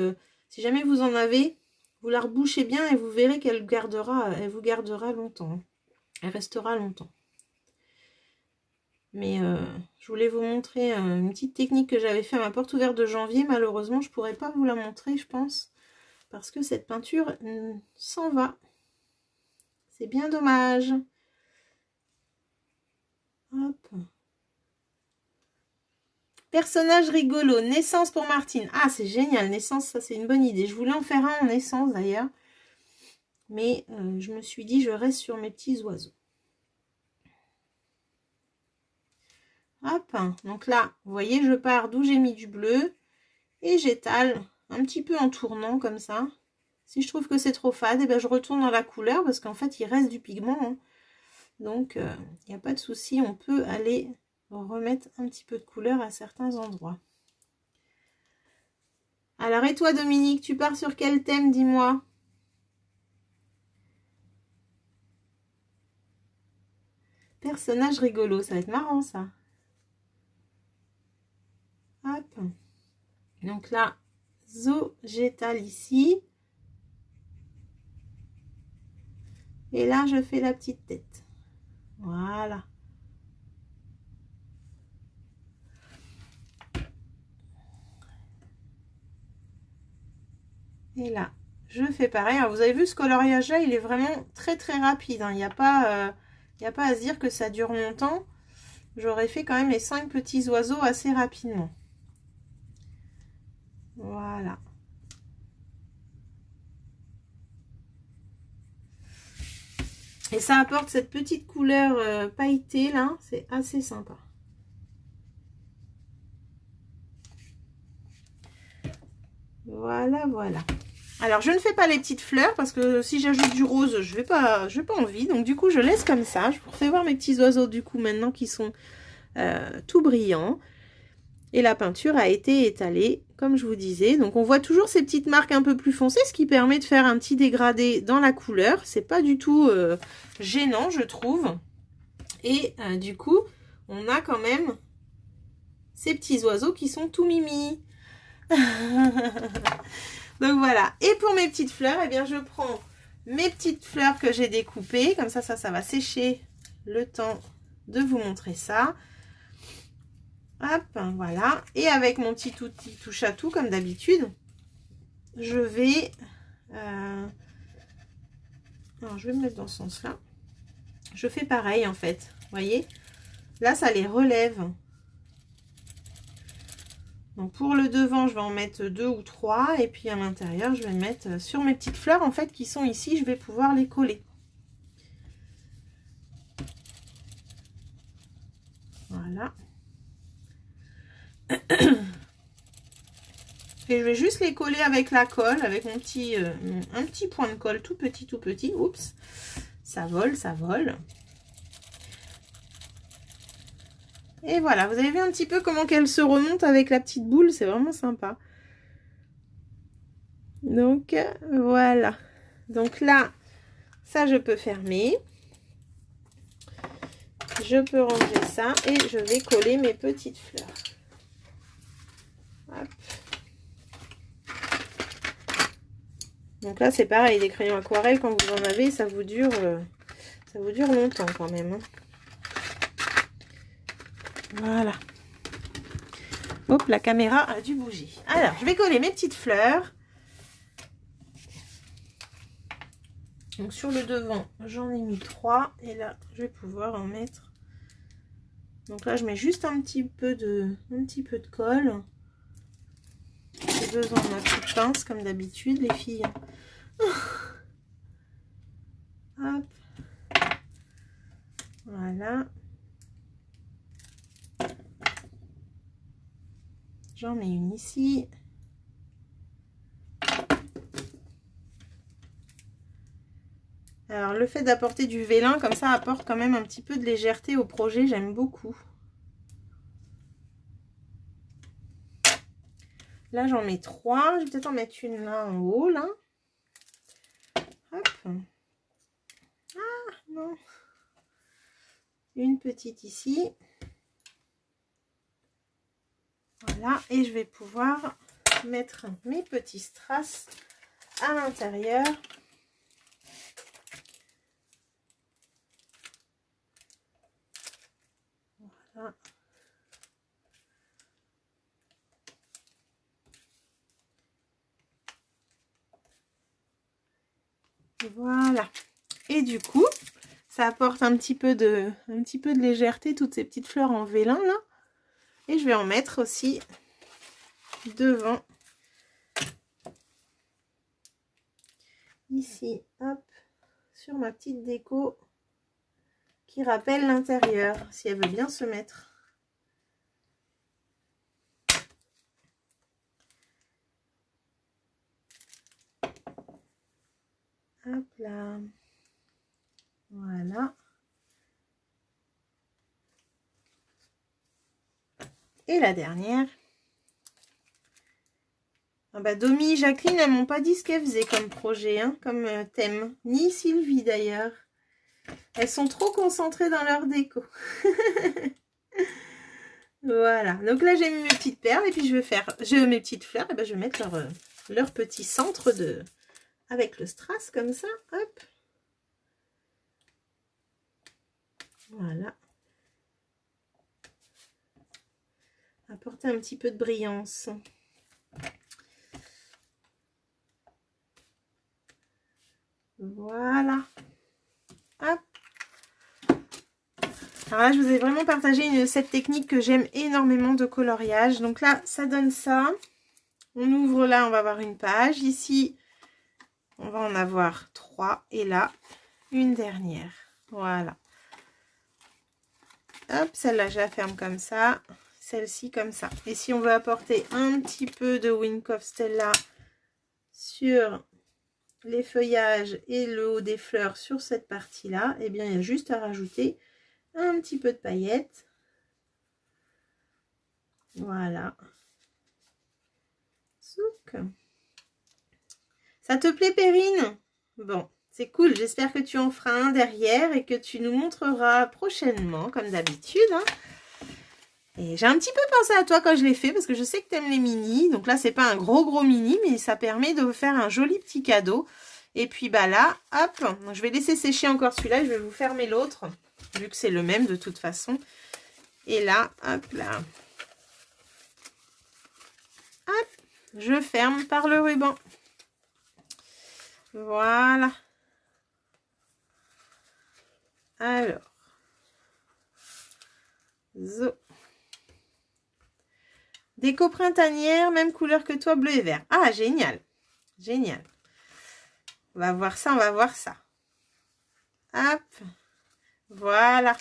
si jamais vous en avez, vous la rebouchez bien et vous verrez qu'elle vous gardera longtemps. Elle restera longtemps. Mais je voulais vous montrer une petite technique que j'avais fait à ma porte ouverte de janvier. Malheureusement, je ne pourrais pas vous la montrer, je pense, parce que cette peinture s'en va. C'est bien dommage. Hop. Personnage rigolo. Naissance pour Martine. Ah, c'est génial. Naissance, ça, c'est une bonne idée. Je voulais en faire un en naissance, d'ailleurs. Mais je me suis dit, je reste sur mes petits oiseaux. Hop. Donc là, vous voyez, je pars d'où j'ai mis du bleu. Et j'étale un petit peu en tournant, comme ça. Si je trouve que c'est trop fade, eh ben, je retourne dans la couleur parce qu'en fait, il reste du pigment. Hein. Donc, il n'y a pas de souci. On peut aller remettre un petit peu de couleur à certains endroits. Alors, et toi, Dominique, tu pars sur quel thème, dis-moi? Personnage rigolo, ça va être marrant, ça. Hop. Donc là, j'étale ici. Et là, je fais la petite tête. Voilà. Et là, je fais pareil. Alors, vous avez vu, ce coloriage-là, il est vraiment très rapide. Hein. Il n'y a pas à se dire que ça dure longtemps. J'aurais fait quand même les 5 petits oiseaux assez rapidement. Voilà. Et ça apporte cette petite couleur pailletée là, c'est assez sympa. Voilà, voilà. Alors, je ne fais pas les petites fleurs parce que si j'ajoute du rose, je n'ai pas envie. Donc, du coup, je laisse comme ça. Je vous refais voir mes petits oiseaux du coup maintenant qui sont tout brillants. Et la peinture a été étalée, comme je vous disais. Donc, on voit toujours ces petites marques un peu plus foncées, ce qui permet de faire un petit dégradé dans la couleur. C'est pas du tout gênant, je trouve. Et du coup, on a quand même ces petits oiseaux qui sont tout mimi. Donc, voilà. Et pour mes petites fleurs, eh bien, je prends mes petites fleurs que j'ai découpées. Comme ça va sécher le temps de vous montrer ça. Hop, voilà. Et avec mon petit outil touche à tout, comme d'habitude, je vais... alors, je vais me mettre dans ce sens-là. Je fais pareil, en fait. Vous voyez? Là, ça les relève. Donc pour le devant, je vais en mettre 2 ou 3. Et puis à l'intérieur, je vais mettre sur mes petites fleurs, en fait, qui sont ici, je vais pouvoir les coller. Voilà. Et je vais juste les coller avec la colle, avec mon petit, un petit point de colle tout petit, tout petit. Oups, ça vole, ça vole. Et voilà, vous avez vu un petit peu comment qu'elle se remonte avec la petite boule, c'est vraiment sympa. Donc, voilà. Donc là, ça, je peux fermer. Je peux ranger ça et je vais coller mes petites fleurs. Hop. Donc là, c'est pareil, des crayons aquarelle, quand vous en avez, ça vous dure longtemps quand même. Hein. Voilà. Hop, la caméra a dû bouger. Alors, je vais coller mes petites fleurs. Donc sur le devant, j'en ai mis 3. Et là, je vais pouvoir en mettre. Donc là, je mets juste un petit peu de colle. J'ai besoin de ma petite pince, comme d'habitude, les filles. Hop. Voilà. J'en mets une ici. Alors, le fait d'apporter du vélin, comme ça, apporte quand même un petit peu de légèreté au projet. J'aime beaucoup. Là, j'en mets 3. Je vais peut-être en mettre une là en haut, là. Hop. Ah, non. Une petite ici. Voilà. Et je vais pouvoir mettre mes petits strass à l'intérieur. Voilà. Voilà. Et du coup, ça apporte un petit peu de légèreté, toutes ces petites fleurs en vélin là. Et je vais en mettre aussi devant. Ici, hop, sur ma petite déco qui rappelle l'intérieur, si elle veut bien se mettre. Hop là. Voilà. Et la dernière. Ah bah, Domi, Jacqueline, elles m'ont pas dit ce qu'elles faisaient comme projet, hein, comme thème. Ni Sylvie d'ailleurs. Elles sont trop concentrées dans leur déco. Voilà. Donc là, j'ai mis mes petites perles et puis je vais faire mes petites fleurs. Et ben, je vais mettre leur petit centre avec le strass comme ça. Hop. Voilà. Apporter un petit peu de brillance. Voilà. Hop. Alors là, je vous ai vraiment partagé cette technique que j'aime énormément de coloriage. Donc là, ça donne ça. On ouvre là, on va avoir une page. Ici, on va en avoir 3. Et là, une dernière. Voilà. Hop, celle-là, je la ferme comme ça. Celle-ci comme ça. Et si on veut apporter un petit peu de Wink of Stella sur les feuillages et le haut des fleurs sur cette partie-là, eh bien, il y a juste à rajouter un petit peu de paillettes. Voilà. Souk. Ça te plaît, Perrine? Bon, c'est cool. J'espère que tu en feras un derrière et que tu nous montreras prochainement, comme d'habitude. Hein. Et j'ai un petit peu pensé à toi quand je l'ai fait, parce que je sais que tu aimes les mini. Donc là, c'est pas un gros mini, mais ça permet de vous faire un joli petit cadeau. Et puis bah là, hop, je vais laisser sécher encore celui-là. Je vais vous fermer l'autre, vu que c'est le même de toute façon. Et là, hop là. Hop, je ferme par le ruban. Voilà. Alors. Zo. Déco printanière, même couleur que toi, bleu et vert. Ah, génial. Génial. On va voir ça, on va voir ça. Hop. Voilà.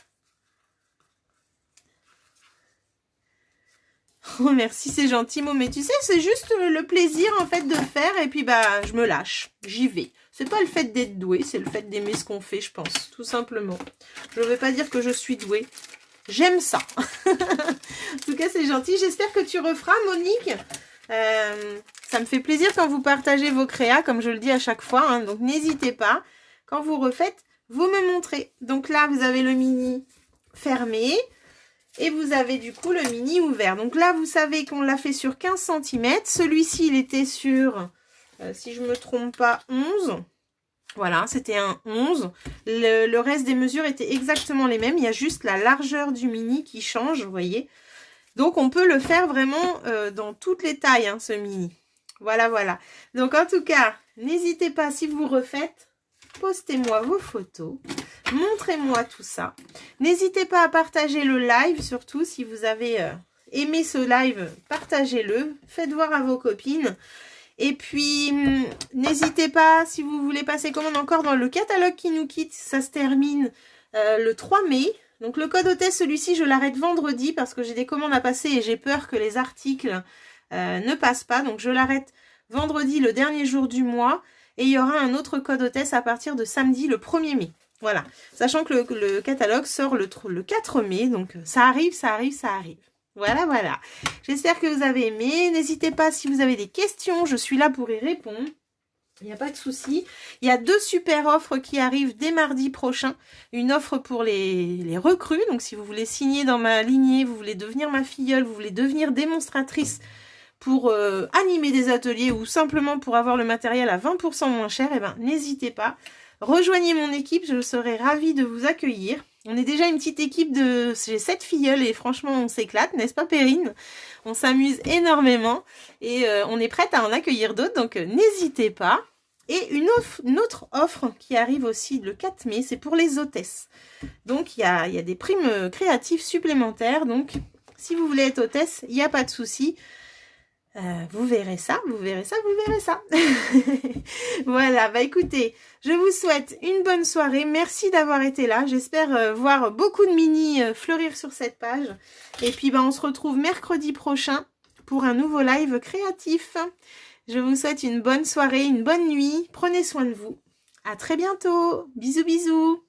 Oh, merci, c'est gentil, Mo. Mais tu sais, c'est juste le plaisir, en fait, de faire. Et puis, bah, je me lâche. J'y vais. C'est pas le fait d'être douée, c'est le fait d'aimer ce qu'on fait, je pense. Tout simplement. Je ne vais pas dire que je suis douée. J'aime ça. En tout cas, c'est gentil. J'espère que tu referas, Monique. Ça me fait plaisir quand vous partagez vos créas, comme je le dis à chaque fois. Hein. Donc, n'hésitez pas. Quand vous refaites, vous me montrez. Donc là, vous avez le mini fermé. Et vous avez du coup le mini ouvert. Donc là, vous savez qu'on l'a fait sur 15 cm. Celui-ci, il était sur, si je ne me trompe pas, 11. Voilà, c'était un 11. Le reste des mesures étaient exactement les mêmes. Il y a juste la largeur du mini qui change, vous voyez. Donc, on peut le faire vraiment dans toutes les tailles, hein, ce mini. Voilà, voilà. Donc, en tout cas, n'hésitez pas, si vous refaites, postez-moi vos photos. Montrez-moi tout ça. N'hésitez pas à partager le live, surtout si vous avez aimé ce live, partagez-le. Faites voir à vos copines. Et puis, n'hésitez pas, si vous voulez passer commande encore dans le catalogue qui nous quitte, ça se termine le 3 mai. Donc, le code hôtesse, celui-ci, je l'arrête vendredi parce que j'ai des commandes à passer et j'ai peur que les articles ne passent pas. Donc, je l'arrête vendredi, le dernier jour du mois. Et il y aura un autre code hôtesse à partir de samedi, le 1er mai. Voilà, sachant que le catalogue sort le 4 mai, donc ça arrive, ça arrive, ça arrive. Voilà, voilà. J'espère que vous avez aimé. N'hésitez pas si vous avez des questions, je suis là pour y répondre. Il n'y a pas de souci. Il y a 2 super offres qui arrivent dès mardi prochain. Une offre pour les recrues, donc si vous voulez signer dans ma lignée, vous voulez devenir ma filleule, vous voulez devenir démonstratrice pour animer des ateliers ou simplement pour avoir le matériel à 20% moins cher, eh ben, n'hésitez pas. Rejoignez mon équipe, je serai ravie de vous accueillir. On est déjà une petite équipe de... J'ai 7 filleuls et franchement, on s'éclate, n'est-ce pas Perrine? On s'amuse énormément et on est prête à en accueillir d'autres, donc n'hésitez pas. Et une autre offre qui arrive aussi le 4 mai, c'est pour les hôtesses. Donc, il y a des primes créatives supplémentaires. Donc, si vous voulez être hôtesse, il n'y a pas de souci. Vous verrez ça, vous verrez ça, vous verrez ça. Voilà, bah écoutez, je vous souhaite une bonne soirée. Merci d'avoir été là. J'espère voir beaucoup de mini fleurir sur cette page. Et puis, bah, on se retrouve mercredi prochain pour un nouveau live créatif. Je vous souhaite une bonne soirée, une bonne nuit. Prenez soin de vous. À très bientôt. Bisous, bisous.